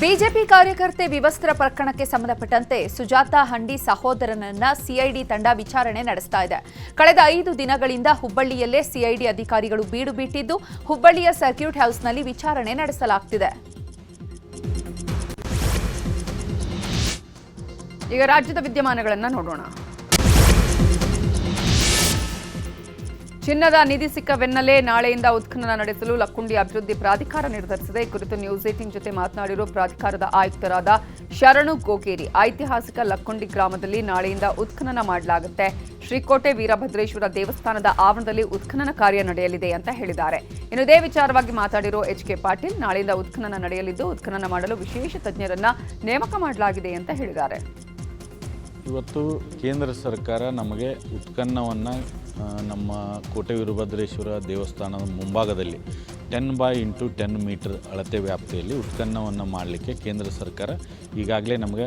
ಬಿಜೆಪಿ ಕಾರ್ಯಕರ್ತೆ ವಿವಸ್ತ್ರ ಪ್ರಕರಣಕ್ಕೆ ಸಂಬಂಧಪಟ್ಟಂತೆ ಸುಜಾತಾ ಹಂಡಿ ಸಹೋದರನನ್ನ ಸಿಐಡಿ ತಂಡ ವಿಚಾರಣೆ ನಡೆಸ್ತಾ ಇದೆ. ಕಳೆದ 5 ದಿನಗಳಿಂದ ಹುಬ್ಬಳ್ಳಿಯಲ್ಲೇ ಸಿಐಡಿ ಅಧಿಕಾರಿಗಳು ಬೀಡು ಬಿಟ್ಟಿದ್ದು ಹುಬ್ಬಳ್ಳಿಯ ಸರ್ಕ್ಯೂಟ್ ಹೌಸ್ನಲ್ಲಿ ವಿಚಾರಣೆ ನಡೆಸಲಾಗುತ್ತಿದೆ. ಈಗ ರಾಜ್ಯದ ವಿದ್ಯಮಾನಗಳನ್ನು ನೋಡೋಣ. ಚಿನ್ನದ ನಿಧಿ ಸಿಕ್ಕ ಬೆನ್ನಲ್ಲೇ ನಾಳೆಯಿಂದ ಉತ್ಖನನ ನಡೆಸಲು ಲಕ್ಕುಂಡಿ ಅಭಿವೃದ್ಧಿ ಪ್ರಾಧಿಕಾರ ನಿರ್ಧರಿಸಿದೆ. ಈ ಕುರಿತು ನ್ಯೂಸ್ 18 ಜೊತೆ ಮಾತನಾಡಿರುವ ಪ್ರಾಧಿಕಾರದ ಆಯುಕ್ತರಾದ ಶರಣು ಗೋಗೇರಿ, ಐತಿಹಾಸಿಕ ಲಕ್ಕುಂಡಿ ಗ್ರಾಮದಲ್ಲಿ ನಾಳೆಯಿಂದ ಉತ್ಖನನ ಮಾಡಲಾಗುತ್ತೆ. ಶ್ರೀಕೋಟೆ ವೀರಭದ್ರೇಶ್ವರ ದೇವಸ್ಥಾನದ ಆವರಣದಲ್ಲಿ ಉತ್ಖನನ ಕಾರ್ಯ ನಡೆಯಲಿದೆ ಅಂತ ಹೇಳಿದ್ದಾರೆ. ಇನ್ನು ಇದೇ ವಿಚಾರವಾಗಿ ಮಾತಾಡಿರೋ HK ಪಾಟೀಲ್, ನಾಳೆಯಿಂದ ಉತ್ಖನನ ನಡೆಯಲಿದ್ದು ಉತ್ಖನನ ಮಾಡಲು ವಿಶೇಷ ತಜ್ಞರನ್ನ ನೇಮಕ ಮಾಡಲಾಗಿದೆ ಅಂತ ಹೇಳಿದ್ದಾರೆ. ಇವತ್ತು ಕೇಂದ್ರ ಸರ್ಕಾರ ನಮಗೆ ಉತ್ಖನನವನ್ನು ನಮ್ಮ ಕೋಟೆ ವೀರಭದ್ರೇಶ್ವರ ದೇವಸ್ಥಾನದ ಮುಂಭಾಗದಲ್ಲಿ 10x10 ಮೀಟರ್ ಅಳತೆ ವ್ಯಾಪ್ತಿಯಲ್ಲಿ ಉತ್ಖನನವನ್ನು ಮಾಡಲಿಕ್ಕೆ ಕೇಂದ್ರ ಸರ್ಕಾರ ಈಗಾಗಲೇ ನಮಗೆ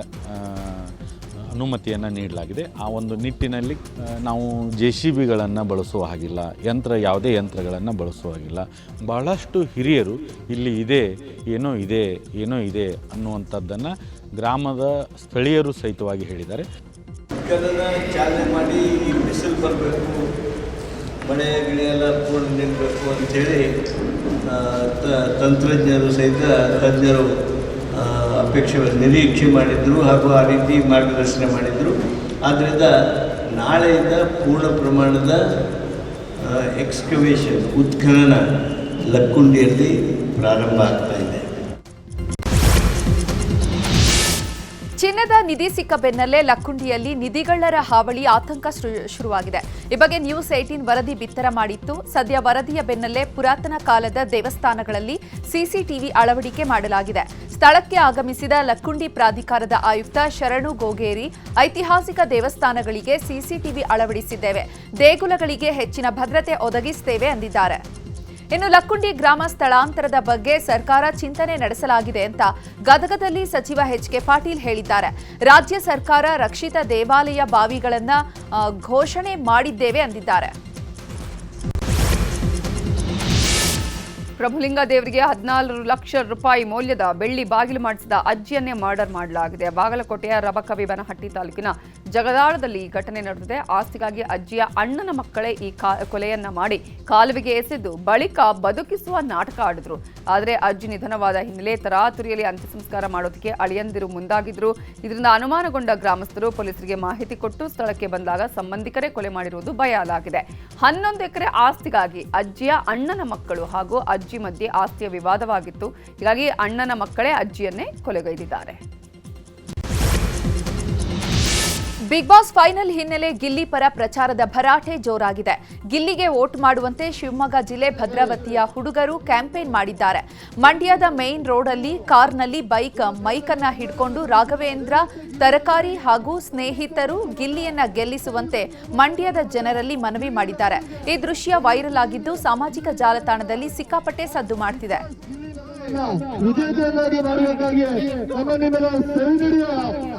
ಅನುಮತಿಯನ್ನು ನೀಡಲಾಗಿದೆ. ಆ ಒಂದು ನಿಟ್ಟಿನಲ್ಲಿ ನಾವು JCBಗಳನ್ನು ಬಳಸುವ ಹಾಗಿಲ್ಲ, ಯಾವುದೇ ಯಂತ್ರಗಳನ್ನು ಬಳಸುವ ಹಾಗಿಲ್ಲ. ಬಹಳಷ್ಟು ಹಿರಿಯರು ಇಲ್ಲಿ ಏನೋ ಇದೆ ಅನ್ನುವಂಥದ್ದನ್ನು ಗ್ರಾಮದ ಸ್ಥಳೀಯರು ಸಹಿತವಾಗಿ ಹೇಳಿದ್ದಾರೆ. ಚಾಲನೆ ಮಾಡಿ ಈ ಬಿಸಿಲು ಬರಬೇಕು, ಮಳೆ ಗಿಳೆ ಎಲ್ಲ ಪೂರ್ಣ ನಿಲ್ಲಬೇಕು ಅಂಥೇಳಿ ತಂತ್ರಜ್ಞರು ಸಹಿತ ತಜ್ಞರು ನಿರೀಕ್ಷೆ ಮಾಡಿದರು ಹಾಗೂ ಆ ರೀತಿ ಮಾರ್ಗದರ್ಶನ ಮಾಡಿದರು. ಆದ್ದರಿಂದ ನಾಳೆಯಿಂದ ಪೂರ್ಣ ಪ್ರಮಾಣದ ಎಕ್ಸ್ಕವೇಷನ್ ಉತ್ಖನನ ಲಕ್ಕುಂಡಿಯಲ್ಲಿ ಪ್ರಾರಂಭ ಆಗ್ತಾ ಇದೆ. ಚಿನ್ನದ ನಿಧಿ ಸಿಕ್ಕ ಬೆನ್ನಲ್ಲೇ ಲಕ್ಕುಂಡಿಯಲ್ಲಿ ನಿಧಿಗಳ್ಳರ ಹಾವಳಿ ಆತಂಕ ಶುರುವಾಗಿದೆ. ಈ ಬಗ್ಗೆ ನ್ಯೂಸ್ 18 ವರದಿ ಬಿತ್ತರ ಮಾಡಿತ್ತು. ಸದ್ಯ ವರದಿಯ ಬೆನ್ನಲ್ಲೇ ಪುರಾತನ ಕಾಲದ ದೇವಸ್ಥಾನಗಳಲ್ಲಿ CCTV ಅಳವಡಿಕೆ ಮಾಡಲಾಗಿದೆ. ಸ್ಥಳಕ್ಕೆ ಆಗಮಿಸಿದ ಲಕ್ಕುಂಡಿ ಪ್ರಾಧಿಕಾರದ ಆಯುಕ್ತ ಶರಣು ಗೋಗೇರಿ, ಐತಿಹಾಸಿಕ ದೇವಸ್ಥಾನಗಳಿಗೆ CCTV ಅಳವಡಿಸಿದ್ದೇವೆ, ದೇಗುಲಗಳಿಗೆ ಹೆಚ್ಚಿನ ಭದ್ರತೆ ಒದಗಿಸುತ್ತೇವೆ ಎಂದಿದ್ದಾರೆ. ಇನ್ನು ಲಕ್ಕುಂಡಿ ಗ್ರಾಮ ಸ್ಥಳಾಂತರದ ಬಗ್ಗೆ ಸರ್ಕಾರ ಚಿಂತನೆ ನಡೆಸಲಾಗಿದೆ ಅಂತ ಗದಗದಲ್ಲಿ ಸಚಿವ ಎಚ್.ಕೆ. ಪಾಟೀಲ್ ಹೇಳಿದ್ದಾರೆ. ರಾಜ್ಯ ಸರ್ಕಾರ ರಕ್ಷಿತ ದೇವಾಲಯ ಬಾವಿಗಳನ್ನು ಘೋಷಣೆ ಮಾಡಿದ್ದೇವೆ ಅಂದಿದ್ದಾರೆ. ಪ್ರಭುಲಿಂಗ ದೇವರಿಗೆ 14 ಲಕ್ಷ ರೂಪಾಯಿ ಮೌಲ್ಯದ ಬೆಳ್ಳಿ ಬಾಗಿಲು ಮಾಡಿಸಿದ ಅಜ್ಜಿಯನ್ನೇ ಮರ್ಡರ್ ಮಾಡಲಾಗಿದೆ. ಬಾಗಲಕೋಟೆಯ ರಬಕವಿ ಬನಹಟ್ಟಿ ತಾಲೂಕಿನ ಜಗದಾಳದಲ್ಲಿ ಈ ಘಟನೆ ನಡೆದಿದೆ. ಆಸ್ತಿಗಾಗಿ ಅಜ್ಜಿಯ ಅಣ್ಣನ ಮಕ್ಕಳೇ ಈ ಕೊಲೆಯನ್ನ ಮಾಡಿ ಕಾಲುವೆಗೆ ಎಸೆದು ಬಳಿಕ ಬದುಕಿಸುವ ನಾಟಕ ಆಡಿದ್ರು. ಆದರೆ ಅಜ್ಜಿ ನಿಧನವಾದ ಹಿನ್ನೆಲೆ ತರಾತುರಿಯಲ್ಲಿ ಅಂತ್ಯ ಸಂಸ್ಕಾರ ಮಾಡೋದಕ್ಕೆ ಅಳಿಯಂದಿರು ಮುಂದಾಗಿದ್ರು. ಇದರಿಂದ ಅನುಮಾನಗೊಂಡ ಗ್ರಾಮಸ್ಥರು ಪೊಲೀಸರಿಗೆ ಮಾಹಿತಿ ಕೊಟ್ಟು ಸ್ಥಳಕ್ಕೆ ಬಂದಾಗ ಸಂಬಂಧಿಕರೇ ಕೊಲೆ ಮಾಡಿರುವುದು ಬಯಲಾಗಿದೆ. 11 ಎಕರೆ ಆಸ್ತಿಗಾಗಿ ಅಜ್ಜಿಯ ಅಣ್ಣನ ಮಕ್ಕಳು ಹಾಗೂ ಅಜ್ಜಿ ಮಧ್ಯೆ ಆಸ್ತಿಯ ವಿವಾದವಾಗಿತ್ತು. ಹೀಗಾಗಿ ಅಣ್ಣನ ಮಕ್ಕಳೇ ಅಜ್ಜಿಯನ್ನೇ ಕೊಲೆಗೈದಿದ್ದಾರೆ. ಬಿಗ್ ಬಾಸ್ ಫೈನಲ್ ಹಿನ್ನೆಲೆ ಗಿಲ್ಲಿ ಪರ ಪ್ರಚಾರದ ಭರಾಟೆ ಜೋರಾಗಿದೆ. ಗಿಲ್ಲಿಗೆ ವೋಟ್ ಮಾಡುವಂತೆ ಶಿವಮೊಗ್ಗ ಜಿಲ್ಲೆ ಭದ್ರಾವತಿಯ ಹುಡುಗರು ಕ್ಯಾಂಪೇನ್ ಮಾಡಿದ್ದಾರೆ. ಮಂಡ್ಯದ ಮೇನ್ ರೋಡ್ ಅಲ್ಲಿ ಕಾರ್ನಲ್ಲಿ ಮೈಕನ್ನ ಹಿಡ್ಕೊಂಡು ರಾಘವೇಂದ್ರ ತರಕಾರಿ ಹಾಗೂ ಸ್ನೇಹಿತರು ಗಿಲ್ಲಿಯನ್ನ ಗೆಲ್ಲಿಸುವಂತೆ ಮಂಡ್ಯದ ಜನರಲ್ಲಿ ಮನವಿ ಮಾಡಿದ್ದಾರೆ. ಈ ದೃಶ್ಯ ವೈರಲ್ ಆಗಿದ್ದು ಸಾಮಾಜಿಕ ಜಾಲತಾಣದಲ್ಲಿ ಸಿಕ್ಕಾಪಟ್ಟೆ ಸದ್ದು ಮಾಡ್ತಿದೆ. ವಿಜೇತರನ್ನಾಗಿ ಮಾಡಬೇಕಾಗಿ ನಮ್ಮ ನಿಮ್ಮೆಲ್ಲ ಸರಿನಡಿಯ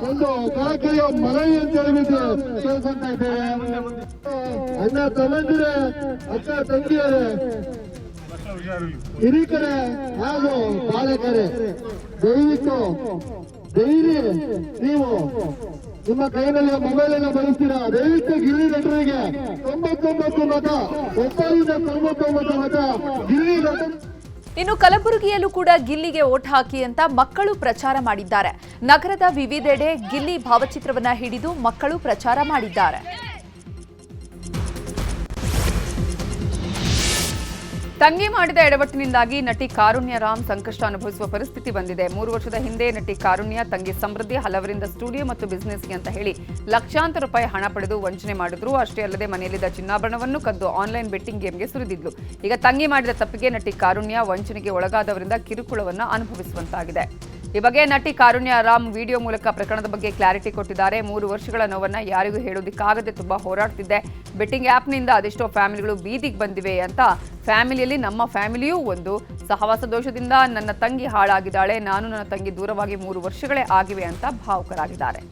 ಒಂದು ಕಳಕಳಿಯ ಮನವಿ ಅಂತ ಹೇಳಿಬಿಟ್ಟು ಕೇಳ್ಕೊಂತ ಇದ್ದೇವೆ. ಅಣ್ಣ ತಮ್ಮಂದಿರೇ, ಅಕ್ಕ ತಂಗಿಯರೇ, ಹಿರಿಕರೇ ಹಾಗೂ ಬಾಲಕರೇ, ದಯವಿಟ್ಟು ಡೈಲಿ ನೀವು ನಿಮ್ಮ ಕೈನಲ್ಲಿ ಮೊಬೈಲ್ ಅನ್ನು ಬಳಸ್ತೀರಾ. ದಯವಿಟ್ಟು ಗಿಲ್ಲಿ ನಟರಿಗೆ 99 ಮತ, 999 ಮತ ಗಿಲ್ಲಿ ನಟ. ಇನ್ನು ಕಲಬುರಗಿಯಲ್ಲೂ ಕೂಡ ಗಿಲ್ಲಿಗೆ ವೋಟ್ ಹಾಕಿ ಅಂತ ಮಕ್ಕಳು ಪ್ರಚಾರ ಮಾಡಿದ್ದಾರೆ. ನಗರದ ವಿವಿಧೆಡೆ ಗಿಲ್ಲಿ ಭಾವಚಿತ್ರವನ್ನ ಹಿಡಿದು ಮಕ್ಕಳು ಪ್ರಚಾರ ಮಾಡಿದ್ದಾರೆ. ತಂಗಿ ಮಾಡಿದ ಎಡವಟ್ಟಿನಿಂದಾಗಿ ನಟಿ ಕಾರುಣ್ಯ ರಾಮ್ ಸಂಕಷ್ಟ ಅನುಭವಿಸುವ ಪರಿಸ್ಥಿತಿ ಬಂದಿದೆ. 3 ವರ್ಷದ ಹಿಂದೆ ನಟಿ ಕಾರುಣ್ಯ ತಂಗಿ ಸಮೃದ್ಧಿ ಹಲವರಿಂದ ಸ್ಟುಡಿಯೋ ಮತ್ತು ಬಿಸಿನೆಸ್ಗೆ ಅಂತ ಹೇಳಿ ಲಕ್ಷಾಂತರ ರೂಪಾಯಿ ಹಣ ಪಡೆದು ವಂಚನೆ ಮಾಡಿದ್ರು. ಅಷ್ಟೇ ಅಲ್ಲದೆ ಮನೆಯಲ್ಲಿದ್ದ ಚಿನ್ನಾಭರಣವನ್ನು ಕದ್ದು ಆನ್ಲೈನ್ ಬೆಟ್ಟಿಂಗ್ ಗೇಮ್ಗೆ ಸುರಿದಿದ್ಲು. ಈಗ ತಂಗಿ ಮಾಡಿದ ತಪ್ಪಿಗೆ ನಟಿ ಕಾರುಣ್ಯ ವಂಚನೆಗೆ ಒಳಗಾದವರಿಂದ ಕಿರುಕುಳವನ್ನು ಅನುಭವಿಸುವಂತಾಗಿದೆ. ಈ ಬಗ್ಗೆ ನಟಿ ಕಾರುಣ್ಯ ರಾಮ್ ವಿಡಿಯೋ ಮೂಲಕ ಪ್ರಕರಣದ ಬಗ್ಗೆ ಕ್ಲಾರಿಟಿ ಕೊಟ್ಟಿದ್ದಾರೆ. 3 ವರ್ಷಗಳ ನೋವನ್ನ ಯಾರಿಗೂ ಹೇಳೋದಕ್ಕಾಗದೆ ತುಂಬಾ ಹೋರಾಡ್ತಿದ್ದೆ. ಬೆಟ್ಟಿಂಗ್ ಆ್ಯಪ್ನಿಂದ ಅದೆಷ್ಟೋ ಫ್ಯಾಮಿಲಿಗಳು ಬೀದಿಗೆ ಬಂದಿವೆ ಅಂತ. ಫ್ಯಾಮಿಲಿಯಲ್ಲಿ ನಮ್ಮ ಫ್ಯಾಮಿಲಿಯೂ ಒಂದು. ಸಹವಾಸ ದೋಷದಿಂದ ನನ್ನ ತಂಗಿ ಹಾಳಾಗಿದ್ದಾಳೆ. ನಾನು ನನ್ನ ತಂಗಿ ದೂರವಾಗಿ 3 ವರ್ಷಗಳೇ ಆಗಿವೆ ಅಂತ ಭಾವುಕರಾಗಿದ್ದಾರೆ.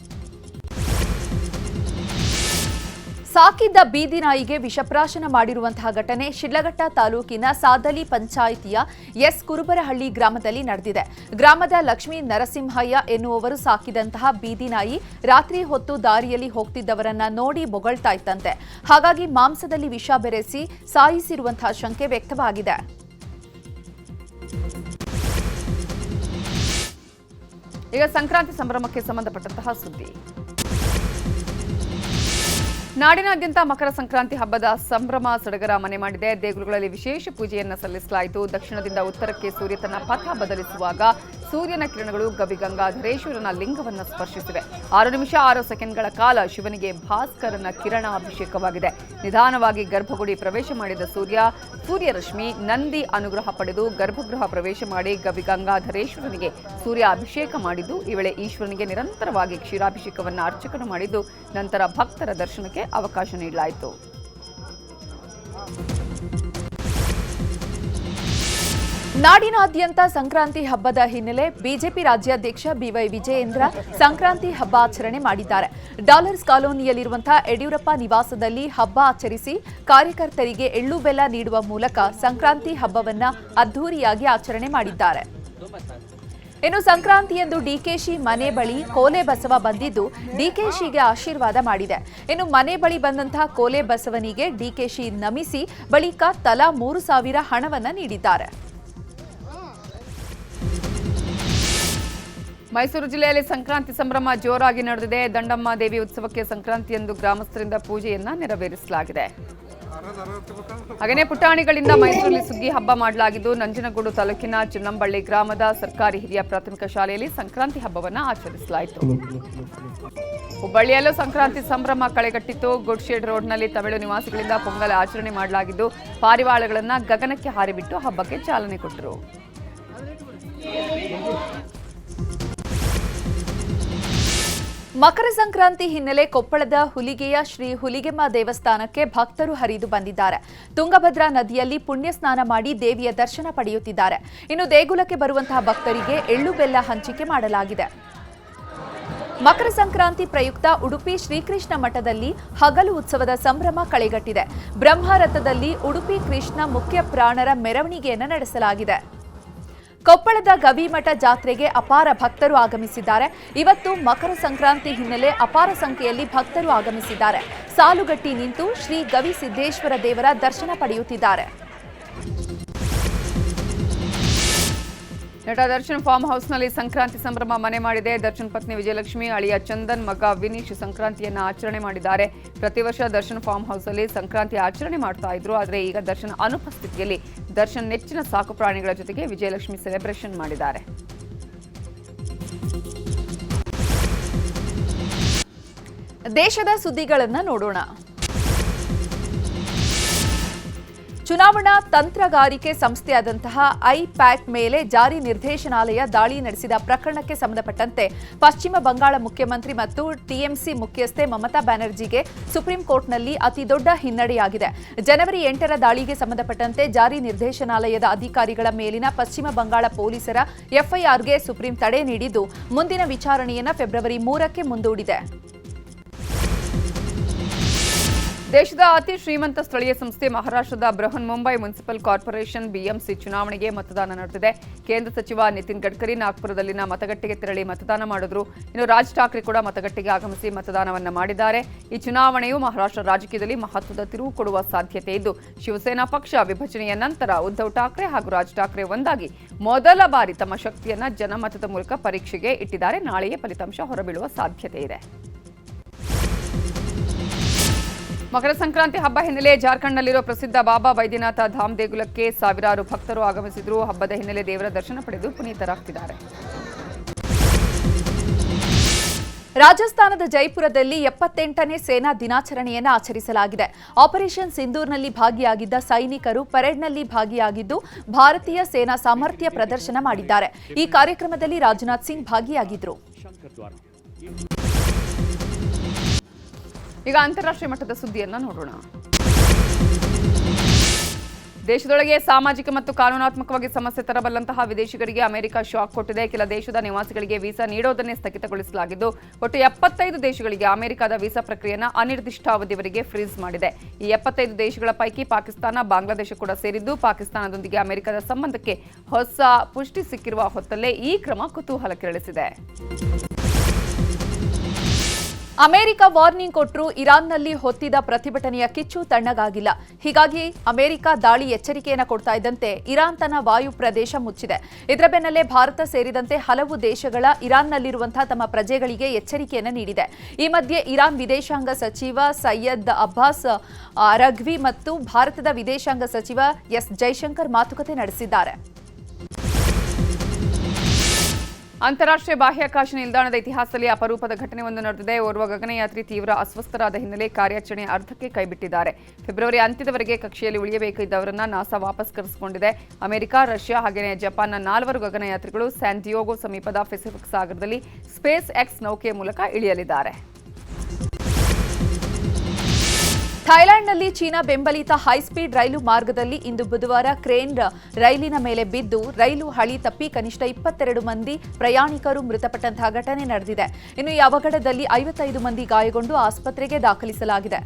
ಸಾಕಿದ್ದ ಬೀದಿ ನಾಯಿಗೆ ವಿಷಪ್ರಾಶನ ಮಾಡಿರುವಂತಹ ಘಟನೆ ಶಿಡ್ಲಘಟ್ಟ ತಾಲೂಕಿನ ಸಾದಲಿ ಪಂಚಾಯಿತಿಯ ಎಸ್ ಕುರುಬರಹಳ್ಳಿ ಗ್ರಾಮದಲ್ಲಿ ನಡೆದಿದೆ. ಗ್ರಾಮದ ಲಕ್ಷ್ಮೀ ನರಸಿಂಹಯ್ಯ ಎನ್ನುವವರು ಸಾಕಿದಂತಹ ಬೀದಿ ನಾಯಿ ರಾತ್ರಿ ಹೊತ್ತು ದಾರಿಯಲ್ಲಿ ಹೋಗ್ತಿದ್ದವರನ್ನ ನೋಡಿ ಬೊಗಳ್ತಾ ಇತ್ತಂತೆ. ಹಾಗಾಗಿ ಮಾಂಸದಲ್ಲಿ ವಿಷ ಬೆರೆಸಿ ಸಾಯಿಸಿರುವಂತಹ ಶಂಕೆ ವ್ಯಕ್ತವಾಗಿದೆ. ಈಗ ಸಂಕ್ರಾಂತಿ ಸಂಭ್ರಮಕ್ಕೆ ಸಂಬಂಧಪಟ್ಟಂತಹ ಸುದ್ದಿ. ನಾಡಿನಾದ್ಯಂತ ಮಕರ ಸಂಕ್ರಾಂತಿ ಹಬ್ಬದ ಸಂಭ್ರಮ ಸಡಗರ ಮನೆ ಮಾಡಿದೆ. ದೇಗುಲಗಳಲ್ಲಿ ವಿಶೇಷ ಪೂಜೆಯನ್ನು ಸಲ್ಲಿಸಲಾಯಿತು. ದಕ್ಷಿಣದಿಂದ ಉತ್ತರಕ್ಕೆ ಸೂರ್ಯ ತನ್ನ ಪಥ ಬದಲಿಸುವಾಗ ಸೂರ್ಯನ ಕಿರಣಗಳು ಗವಿಗಂಗಾಧರೇಶ್ವರನ ಲಿಂಗವನ್ನು ಸ್ಪರ್ಶಿಸಿವೆ. 6 ನಿಮಿಷ 6 ಸೆಕೆಂಡ್ಗಳ ಕಾಲ ಶಿವನಿಗೆ ಭಾಸ್ಕರನ ಕಿರಣ ಅಭಿಷೇಕವಾಗಿದೆ. ನಿಧಾನವಾಗಿ ಗರ್ಭಗುಡಿ ಪ್ರವೇಶ ಮಾಡಿದ ಸೂರ್ಯರಶ್ಮಿ ನಂದಿ ಅನುಗ್ರಹ ಪಡೆದು ಗರ್ಭಗೃಹ ಪ್ರವೇಶ ಮಾಡಿ ಗವಿಗಂಗಾಧರೇಶ್ವರನಿಗೆ ಸೂರ್ಯ ಅಭಿಷೇಕ ಮಾಡಿದ್ದು, ಈ ವೇಳೆ ಈಶ್ವರನಿಗೆ ನಿರಂತರವಾಗಿ ಕ್ಷೀರಾಭಿಷೇಕವನ್ನು ಅರ್ಚಕರು ಮಾಡಿದ್ದು, ನಂತರ ಭಕ್ತರ ದರ್ಶನಕ್ಕೆ ಅವಕಾಶ ನೀಡಲಾಯಿತು. ನಾಡಿನಾದ್ಯಂತ ಸಂಕ್ರಾಂತಿ ಹಬ್ಬದ ಹಿನ್ನೆಲೆ ಬಿಜೆಪಿ ರಾಜ್ಯಾಧ್ಯಕ್ಷ ಬಿವೈ ವಿಜಯೇಂದ್ರ ಸಂಕ್ರಾಂತಿ ಹಬ್ಬ ಆಚರಣೆ ಮಾಡಿದ್ದಾರೆ. ಡಾಲರ್ಸ್ ಕಾಲೋನಿಯಲ್ಲಿರುವಂತಹ ಯಡಿಯೂರಪ್ಪ ನಿವಾಸದಲ್ಲಿ ಹಬ್ಬ ಆಚರಿಸಿ ಕಾರ್ಯಕರ್ತರಿಗೆ ಎಳ್ಳು ಬೆಲ್ಲ ನೀಡುವ ಮೂಲಕ ಸಂಕ್ರಾಂತಿ ಹಬ್ಬವನ್ನ ಅದ್ದೂರಿಯಾಗಿ ಆಚರಣೆ ಮಾಡಿದ್ದಾರೆ. ಇನ್ನು ಸಂಕ್ರಾಂತಿಯಂದು ಡಿಕೆಶಿ ಮನೆ ಬಳಿ ಕೋಲೆ ಬಸವ ಬಂದಿದ್ದು ಡಿಕೆಶಿಗೆ ಆಶೀರ್ವಾದ ಮಾಡಿದೆ. ಇನ್ನು ಮನೆ ಬಳಿ ಬಂದಂತಹ ಕೋಲೆ ಬಸವನಿಗೆ ಡಿಕೆಶಿ ನಮಿಸಿ ಬಳಿಕ ತಲಾ 3,000 ಹಣವನ್ನ ನೀಡಿದ್ದಾರೆ. ಮೈಸೂರು ಜಿಲ್ಲೆಯಲ್ಲಿ ಸಂಕ್ರಾಂತಿ ಸಂಭ್ರಮ ಜೋರಾಗಿ ನಡೆದಿದೆ. ದಂಡಮ್ಮ ದೇವಿ ಉತ್ಸವಕ್ಕೆ ಸಂಕ್ರಾಂತಿಯಂದು ಗ್ರಾಮಸ್ಥರಿಂದ ಪೂಜೆಯನ್ನ ನೆರವೇರಿಸಲಾಗಿದೆ. ಹಾಗೆಯೇ ಪುಟಾಣಿಗಳಿಂದ ಮೈಸೂರಲ್ಲಿ ಸುಗ್ಗಿ ಹಬ್ಬ ಮಾಡಲಾಗಿದ್ದು, ನಂಜನಗೂಡು ತಾಲೂಕಿನ ಚಿನ್ನಂಬಳ್ಳಿ ಗ್ರಾಮದ ಸರ್ಕಾರಿ ಹಿರಿಯ ಪ್ರಾಥಮಿಕ ಶಾಲೆಯಲ್ಲಿ ಸಂಕ್ರಾಂತಿ ಹಬ್ಬವನ್ನು ಆಚರಿಸಲಾಯಿತು. ಹುಬ್ಬಳ್ಳಿಯಲ್ಲೂ ಸಂಕ್ರಾಂತಿ ಸಂಭ್ರಮ ಕಳೆಗಟ್ಟಿತ್ತು. ಗುಡ್ಶೆಡ್ ರೋಡ್ನಲ್ಲಿ ತಮಿಳು ನಿವಾಸಿಗಳಿಂದ ಪೊಂಗಲ್ ಆಚರಣೆ ಮಾಡಲಾಗಿದ್ದು, ಪಾರಿವಾಳಗಳನ್ನು ಗಗನಕ್ಕೆ ಹಾರಿಬಿಟ್ಟು ಹಬ್ಬಕ್ಕೆ ಚಾಲನೆ ಕೊಟ್ಟರು. ಮಕರ ಸಂಕ್ರಾಂತಿ ಹಿನ್ನೆಲೆ ಕೊಪ್ಪಳದ ಹುಲಿಗೆಯ ಶ್ರೀ ಹುಲಿಗೆಮ್ಮ ದೇವಸ್ಥಾನಕ್ಕೆ ಭಕ್ತರು ಹರಿದು ಬಂದಿದ್ದಾರೆ. ತುಂಗಭದ್ರಾ ನದಿಯಲ್ಲಿ ಪುಣ್ಯ ಸ್ನಾನ ಮಾಡಿ ದೇವಿಯ ದರ್ಶನ ಪಡೆಯುತ್ತಿದ್ದಾರೆ. ಇನ್ನು ದೇಗುಲಕ್ಕೆ ಬರುವಂತಹ ಭಕ್ತರಿಗೆ ಎಳ್ಳು ಬೆಲ್ಲ ಹಂಚಿಕೆ ಮಾಡಲಾಗಿದೆ. ಮಕರ ಸಂಕ್ರಾಂತಿ ಪ್ರಯುಕ್ತ ಉಡುಪಿ ಶ್ರೀಕೃಷ್ಣ ಮಠದಲ್ಲಿ ಹಗಲು ಉತ್ಸವದ ಸಂಭ್ರಮ ಕಳೆಗಟ್ಟಿದೆ. ಬ್ರಹ್ಮರಥದಲ್ಲಿ ಉಡುಪಿ ಕೃಷ್ಣ ಮುಖ್ಯ ಪ್ರಾಣರ ಮೆರವಣಿಗೆಯನ್ನು ನಡೆಸಲಾಗಿದೆ. ಕೊಪ್ಪಳದ ಗವಿಮಠ ಜಾತ್ರೆಗೆ ಅಪಾರ ಭಕ್ತರು ಆಗಮಿಸಿದ್ದಾರೆ. ಇವತ್ತು ಮಕರ ಸಂಕ್ರಾಂತಿ ಹಿನ್ನೆಲೆ ಅಪಾರ ಸಂಖ್ಯೆಯಲ್ಲಿ ಭಕ್ತರು ಆಗಮಿಸಿದ್ದಾರೆ. ಸಾಲುಗಟ್ಟಿ ನಿಂತು ಶ್ರೀ ಗವಿಸಿದ್ದೇಶ್ವರ ದೇವರ ದರ್ಶನ ಪಡೆಯುತ್ತಿದ್ದಾರೆ. ನಟ ದರ್ಶನ್ ಫಾರ್ಮ್ ಹೌಸ್ನಲ್ಲಿ ಸಂಕ್ರಾಂತಿ ಸಂಭ್ರಮ ಮನೆ ಮಾಡಿದೆ. ದರ್ಶನ್ ಪತ್ನಿ ವಿಜಯಲಕ್ಷ್ಮಿ, ಅಳಿಯ ಚಂದನ್, ಮಗ ವಿನೀಶ್ ಸಂಕ್ರಾಂತಿಯನ್ನ ಆಚರಣೆ ಮಾಡಿದ್ದಾರೆ. ಪ್ರತಿ ವರ್ಷ ದರ್ಶನ್ ಫಾರ್ಮ್ ಹೌಸ್ನಲ್ಲಿ ಸಂಕ್ರಾಂತಿ ಆಚರಣೆ ಮಾಡ್ತಾ ಇದ್ರು. ಆದರೆ ಈಗ ದರ್ಶನ್ ಅನುಪಸ್ಥಿತಿಯಲ್ಲಿ ದರ್ಶನ್ ನೆಚ್ಚಿನ ಸಾಕು ಪ್ರಾಣಿಗಳ ಜೊತೆಗೆ ವಿಜಯಲಕ್ಷ್ಮಿ ಸೆಲೆಬ್ರೇಷನ್ ಮಾಡಿದ್ದಾರೆ. ದೇಶದ ಸುದ್ದಿಗಳನ್ನು ನೋಡೋಣ. ಚುನಾವಣಾ ತಂತ್ರಗಾರಿಕೆ ಸಂಸ್ಥೆಯಾದಂತಹ ಐಪ್ಯಾಕ್ ಮೇಲೆ ಜಾರಿ ನಿರ್ದೇಶನಾಲಯ ದಾಳಿ ನಡೆಸಿದ ಪ್ರಕರಣಕ್ಕೆ ಸಂಬಂಧಪಟ್ಟಂತೆ ಪಶ್ಚಿಮ ಬಂಗಾಳ ಮುಖ್ಯಮಂತ್ರಿ ಮತ್ತು ಟಿಎಂಸಿ ಮುಖ್ಯಸ್ಥೆ ಮಮತಾ ಬ್ಯಾನರ್ಜಿಗೆ ಸುಪ್ರೀಂ ಕೋರ್ಟ್ನಲ್ಲಿ ಅತಿದೊಡ್ಡ ಹಿನ್ನಡೆಯಾಗಿದೆ. ಜನವರಿ 8ರ ದಾಳಿಗೆ ಸಂಬಂಧಪಟ್ಟಂತೆ ಜಾರಿ ನಿರ್ದೇಶನಾಲಯದ ಅಧಿಕಾರಿಗಳ ಮೇಲಿನ ಪಶ್ಚಿಮ ಬಂಗಾಳ ಪೊಲೀಸರ ಎಫ್ಐಆರ್ಗೆ ಸುಪ್ರೀಂ ತಡೆ ನೀಡಿದ್ದು, ಮುಂದಿನ ವಿಚಾರಣೆಯನ್ನು ಫೆಬ್ರವರಿ 3ಕ್ಕೆ ಮುಂದೂಡಿದೆ. ದೇಶದ ಅತಿ ಶ್ರೀಮಂತ ಸ್ಥಳೀಯ ಸಂಸ್ಥೆ ಮಹಾರಾಷ್ಟ್ರದ Brihan Mumbai municipal corporation BMC ಚುನಾವಣೆಗೆ ಮತದಾನ ನಡೆದಿದೆ. ಕೇಂದ್ರ ಸಚಿವ ನಿತಿನ್ ಗಡ್ಕರಿ ನಾಗ್ಪುರದಲ್ಲಿನ ಮತಗಟ್ಟೆಗೆ ತೆರಳಿ ಮತದಾನ ಮಾಡಿದ್ರು. ಇನ್ನು ರಾಜ್ ಠಾಕ್ರೆ ಕೂಡ ಮತಗಟ್ಟೆಗೆ ಆಗಮಿಸಿ ಮತದಾನವನ್ನ ಮಾಡಿದ್ದಾರೆ. ಈ ಚುನಾವಣೆಯು ಮಹಾರಾಷ್ಟ್ರ ರಾಜಕೀಯದಲ್ಲಿ ಮಹತ್ವದ ತಿರುವು ಕೊಡುವ ಸಾಧ್ಯತೆ ಇದ್ದು, ಶಿವಸೇನಾ ಪಕ್ಷ ವಿಭಜನೆಯ ನಂತರ ಉದ್ಧವ್ ಠಾಕ್ರೆ ಹಾಗೂ ರಾಜ್ ಠಾಕ್ರೆ ಒಂದಾಗಿ ಮೊದಲ ಬಾರಿ ತಮ್ಮ ಶಕ್ತಿಯನ್ನ ಜನಮತದ ಮೂಲಕ ಪರೀಕ್ಷೆಗೆ ಇಟ್ಟಿದ್ದಾರೆ. ನಾಳೆಯೇ ಫಲಿತಾಂಶ ಹೊರಬೀಳುವ ಸಾಧ್ಯತೆ ಇದೆ. ಮಕರ ಸಂಕ್ರಾಂತಿ ಹಬ್ಬ ಹಿನ್ನೆಲೆ ಜಾರ್ಖಂಡ್ನಲ್ಲಿರುವ ಪ್ರಸಿದ್ಧ ಬಾಬಾ ವೈದ್ಯನಾಥ ಧಾಮ್ ದೇಗುಲಕ್ಕೆ ಸಾವಿರಾರು ಭಕ್ತರು ಆಗಮಿಸಿದ್ರು. ಹಬ್ಬದ ಹಿನ್ನೆಲೆ ದೇವರ ದರ್ಶನ ಪಡೆದು ಪುನೀತರಾಗ್ತಿದ್ದಾರೆ. ರಾಜಸ್ಥಾನದ ಜೈಪುರದಲ್ಲಿ 78ನೇ ಸೇನಾ ದಿನಾಚರಣೆಯನ್ನು ಆಚರಿಸಲಾಗಿದೆ. ಆಪರೇಷನ್ ಸಿಂಧೂರ್ನಲ್ಲಿ ಭಾಗಿಯಾಗಿದ್ದ ಸೈನಿಕರು ಪರೇಡ್ನಲ್ಲಿ ಭಾಗಿಯಾಗಿದ್ದು ಭಾರತೀಯ ಸೇನಾ ಸಾಮರ್ಥ್ಯ ಪ್ರದರ್ಶನ ಮಾಡಿದ್ದಾರೆ. ಈ ಕಾರ್ಯಕ್ರಮದಲ್ಲಿ ರಾಜನಾಥ್ ಸಿಂಗ್ ಭಾಗಿಯಾಗಿದ್ದರು. ಈಗ ಅಂತಾರಾಷ್ಟ್ರೀಯ ಮಟ್ಟದ ಸುದ್ದಿಯನ್ನ ನೋಡೋಣ. ದೇಶದೊಳಗೆ ಸಾಮಾಜಿಕ ಮತ್ತು ಕಾನೂನಾತ್ಮಕವಾಗಿ ಸಮಸ್ಯೆ ತರಬಲ್ಲಂತಹ ವಿದೇಶಿಗರಿಗೆ ಅಮೆರಿಕ ಶಾಕ್ ಕೊಟ್ಟಿದೆ. ಕೆಲ ದೇಶದ ನಿವಾಸಿಗಳಿಗೆ ವೀಸಾ ನೀಡೋದನ್ನೇ ಸ್ಥಗಿತಗೊಳಿಸಲಾಗಿದ್ದು, ಒಟ್ಟು 75 ದೇಶಗಳಿಗೆ ಅಮೆರಿಕದ ವೀಸಾ ಪ್ರಕ್ರಿಯೆಯನ್ನು ಅನಿರ್ದಿಷ್ಟಾವಧಿಯವರೆಗೆ ಫ್ರೀಸ್ ಮಾಡಿದೆ. ಈ 75 ದೇಶಗಳ ಪೈಕಿ ಪಾಕಿಸ್ತಾನ, ಬಾಂಗ್ಲಾದೇಶ ಕೂಡ ಸೇರಿದ್ದು, ಪಾಕಿಸ್ತಾನದೊಂದಿಗೆ ಅಮೆರಿಕದ ಸಂಬಂಧಕ್ಕೆ ಹೊಸ ಪುಷ್ಟಿ ಸಿಕ್ಕಿರುವ ಹೊತ್ತಲ್ಲೇ ಈ ಕ್ರಮ ಕುತೂಹಲ ಕೆರಳಿಸಿದೆ. ಅಮೆರಿಕ ವಾರ್ನಿಂಗ್ ಕೊಟ್ಟರೂ ಇರಾನ್ನಲ್ಲಿ ಹೊತ್ತಿದ ಪ್ರತಿಭಟನೆಯ ಕಿಚ್ಚು ತಣ್ಣಗಾಗಿಲ್ಲ. ಹೀಗಾಗಿ ಅಮೆರಿಕ ದಾಳಿ ಎಚ್ಚರಿಕೆಯನ್ನು ಕೊಡ್ತಾ ಇದ್ದಂತೆ ಇರಾನ್ ತನ್ನ ವಾಯು ಪ್ರದೇಶ ಮುಚ್ಚಿದೆ. ಇದರ ಬೆನ್ನಲ್ಲೇ ಭಾರತ ಸೇರಿದಂತೆ ಹಲವು ದೇಶಗಳ ಇರಾನ್ನಲ್ಲಿರುವಂತಹ ತಮ್ಮ ಪ್ರಜೆಗಳಿಗೆ ಎಚ್ಚರಿಕೆಯನ್ನು ನೀಡಿದೆ. ಈ ಮಧ್ಯೆ ಇರಾನ್ ವಿದೇಶಾಂಗ ಸಚಿವ ಸೈಯದ್ ಅಬ್ಬಾಸ್ ಅರಘ್ವಿ ಮತ್ತು ಭಾರತದ ವಿದೇಶಾಂಗ ಸಚಿವ ಎಸ್ ಜೈಶಂಕರ್ ಮಾತುಕತೆ ನಡೆಸಿದ್ದಾರೆ. ಅಂತಾರಾಷ್ಟ್ರೀಯ ಬಾಹ್ಯಾಕಾಶ ನಿಲ್ದಾಣದ ಇತಿಹಾಸದಲ್ಲಿ ಅಪರೂಪದ ಘಟನೆಯೊಂದು ನಡೆದಿದೆ. ಓರ್ವ ಗಗನಯಾತ್ರಿ ತೀವ್ರ ಅಸ್ವಸ್ಥರಾದ ಹಿನ್ನೆಲೆ ಕಾರ್ಯಾಚರಣೆ ಅರ್ಧಕ್ಕೆ ಕೈಬಿಟ್ಟಿದ್ದಾರೆ. ಫೆಬ್ರವರಿ ಅಂತ್ಯದವರೆಗೆ ಕಕ್ಷೆಯಲ್ಲಿ ಉಳಿಯಬೇಕಿದ್ದವರನ್ನ ನಾಸಾ ವಾಪಸ್ ಕರೆಸಿಕೊಂಡಿದೆ. ಅಮೆರಿಕ, ರಷ್ಯಾ ಹಾಗೆಯೇ ಜಪಾನ್ನ 4 ಗಗನಯಾತ್ರಿಗಳು ಸ್ಯಾನ್ ಡಿಯೋಗೋ ಸಮೀಪದ ಪೆಸಿಫಿಕ್ ಸಾಗರದಲ್ಲಿ ಸ್ಪೇಸ್ ಎಕ್ಸ್ ನೌಕೆಯ ಮೂಲಕ ಇಳಿಯಲಿದ್ದಾರೆ. ಥೈಲ್ಯಾಂಡ್ನಲ್ಲಿ ಚೀನಾ ಬೆಂಬಲಿತ ಹೈಸ್ಪೀಡ್ ರೈಲು ಮಾರ್ಗದಲ್ಲಿ ಇಂದು ಬುಧವಾರ ಕ್ರೇನ್ ರೈಲಿನ ಮೇಲೆ ಬಿದ್ದು ರೈಲು ಹಳಿ ತಪ್ಪಿ ಕನಿಷ್ಠ 22 ಮಂದಿ ಪ್ರಯಾಣಿಕರು ಮೃತಪಟ್ಟಂತಹ ಘಟನೆ ನಡೆದಿದೆ. ಇನ್ನು ಈ ಅವಘಡದಲ್ಲಿ 55 ಮಂದಿ ಗಾಯಗೊಂಡು ಆಸ್ಪತ್ರೆಗೆ ದಾಖಲಿಸಲಾಗಿದೆ.